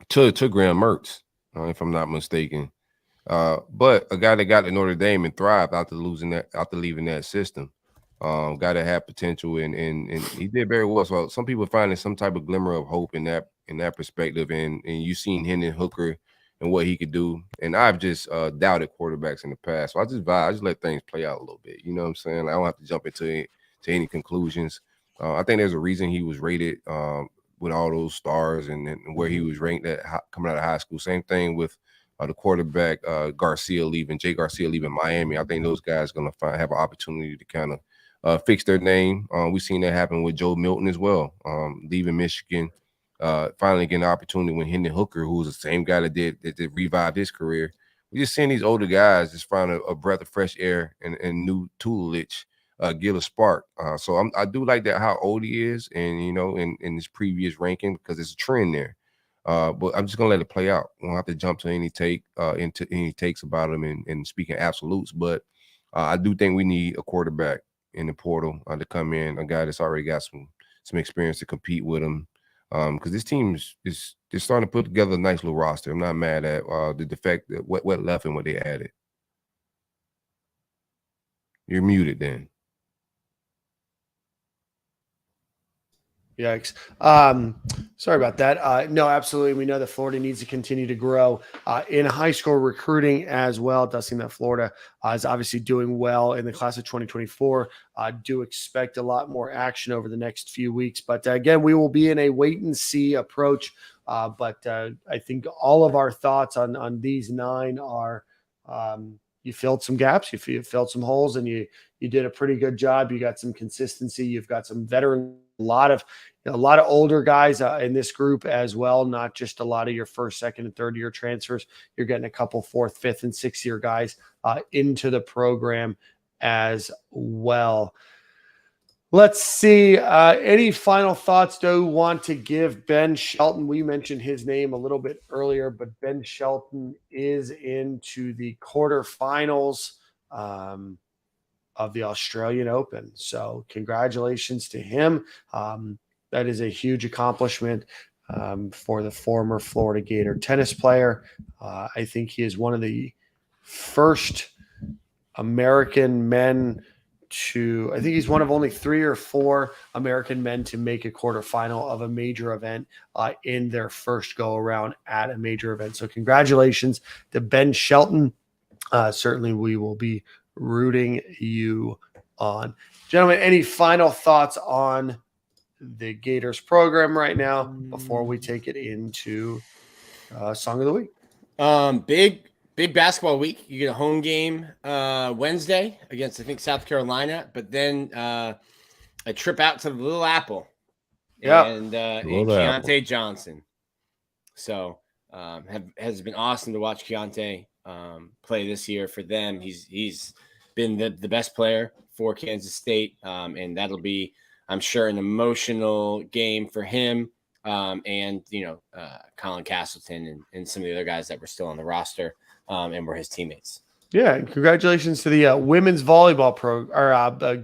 Graham Mertz. if I'm not mistaken. But a guy that got to Notre Dame and thrived after leaving that system. Guy that had potential and he did very well. So some people finding some type of glimmer of hope in that perspective. And you seen Hendon Hooker and what he could do. And I've just doubted quarterbacks in the past. So I just let things play out a little bit. You know what I'm saying? Like, I don't have to jump into any conclusions. I think there's a reason he was rated with all those stars and where he was ranked at coming out of high school. Same thing with the quarterback Jay Garcia leaving Miami. I think those guys are going to have an opportunity to kind of fix their name. We've seen that happen with Joe Milton as well, leaving Michigan, finally getting an opportunity with Hendon Hooker, who was the same guy that revived his career. We're just seeing these older guys just find a breath of fresh air and new tutelage, give a spark. So I do like that how old he is, and in his previous ranking, because it's a trend there. But I'm just gonna let it play out. We don't have to jump to any takes about him and speaking absolutes. But I do think we need a quarterback in the portal to come in, a guy that's already got some experience to compete with him. Because this team is starting to put together a nice little roster. I'm not mad at the defect that what left and what they added. You're muted, Dan. Yikes. Sorry about that. No, absolutely. We know that Florida needs to continue to grow in high school recruiting as well. It does seem that Florida is obviously doing well in the class of 2024. Do expect a lot more action over the next few weeks. But again, we will be in a wait and see approach. But I think all of our thoughts on these 9 are you filled some gaps, you filled some holes, and you did a pretty good job. You got some consistency. You've got some veteran, a lot of older guys in this group as well, not just a lot of your first, second, and third year transfers. You're getting a couple fourth, fifth, and sixth year guys into the program as well. Let's see. Any final thoughts do you want to give Ben Shelton? We mentioned his name a little bit earlier, but Ben Shelton is into the quarterfinals of the Australian Open. So congratulations to him. That is a huge accomplishment for the former Florida Gator tennis player. I think he is one of the first American men I think he's one of only 3 or 4 American men to make a quarterfinal of a major event in their first go around at a major event. So congratulations to Ben Shelton. Certainly we will be rooting you on. Gentlemen, any final thoughts on the Gators program right now before we take it into Song of the Week? Big basketball week. You get a home game Wednesday against, I think, South Carolina, but then a trip out to the Little Apple and Keontae Johnson. So has been awesome to watch Keontae play this year for them. He's been the best player for Kansas State, and that'll be, I'm sure, an emotional game for him and Colin Castleton and some of the other guys that were still on the roster and were his teammates. Yeah, and congratulations to the women's volleyball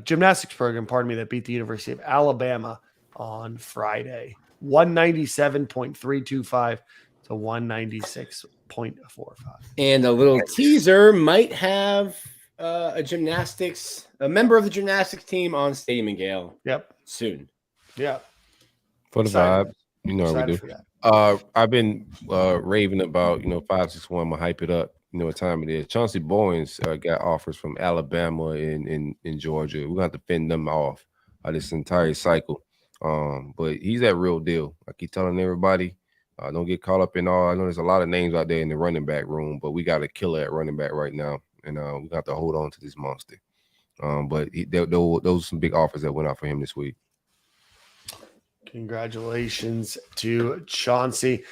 gymnastics program, that beat the University of Alabama on Friday. 197.325 to 196.45. And a little teaser might have a member of the gymnastics team on Stadium and Gale. Yep. Soon. Yeah. For the vibe. You know how we do. I've been raving about, 561. I'm going to hype it up. You know what time it is. Chauncey Bowens got offers from Alabama and in Georgia. We're going to have to fend them off this entire cycle. But he's that real deal. I keep telling everybody, don't get caught up in all. I know there's a lot of names out there in the running back room, but we got a killer at running back right now. And we got to hold on to this monster. But those are some big offers that went out for him this week. Congratulations to Chauncey.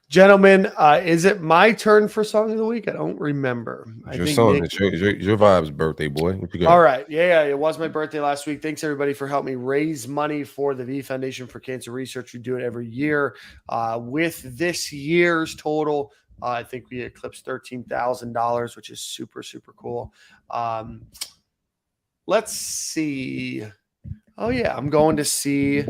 Gentlemen, is it my turn for Song of the Week? I don't remember. It's your song. It's your Vibe's birthday, boy. What you got? All right. Yeah, it was my birthday last week. Thanks, everybody, for helping me raise money for the V Foundation for Cancer Research. We do it every year. With this year's total, I think we eclipsed $13,000, which is super, super cool. Let's see. Oh, yeah. I'm going to see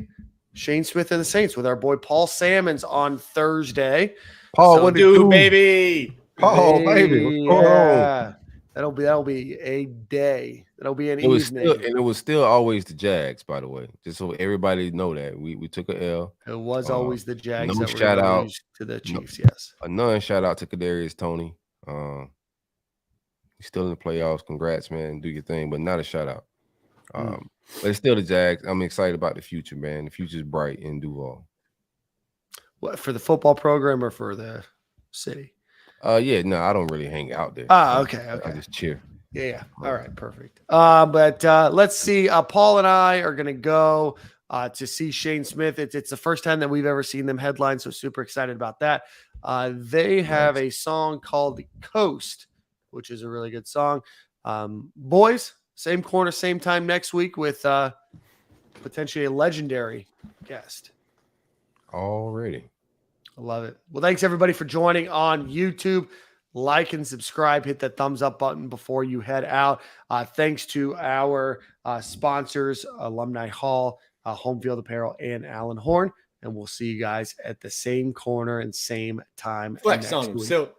Shane Smith and the Saints with our boy Paul Salmons on Thursday. Paul, So what Dude, do, baby. Paul, baby, what's going on? Yeah. That'll be a day. That'll be an It was evening. still, and it was still always the Jags, by the way, just so everybody know that we took a L. It was always the Jags no that were shout gonna out lose to the no- Chiefs. Yes. A none shout out to Kadarius Toney. He's still in the playoffs. Congrats, man. Do your thing, but not a shout out. But it's still the Jags. I'm excited about the future, man. The future's bright in Duval. What, for the football program or for the city? Yeah, no, I don't really hang out there. Okay. I just cheer. Yeah. All right. Perfect. But let's see. Paul and I are going to go to see Shane Smith. It's the first time that we've ever seen them headline, so super excited about that. They have a song called Coast, which is a really good song. Boys, same corner, same time next week with potentially a legendary guest. Already. I love it. Well, thanks everybody for joining on YouTube. Like and subscribe. Hit that thumbs up button before you head out. Thanks to our sponsors, Alumni Hall, Home Field Apparel, and Allen Horn. And we'll see you guys at the same corner and same time Flex next on them. week. So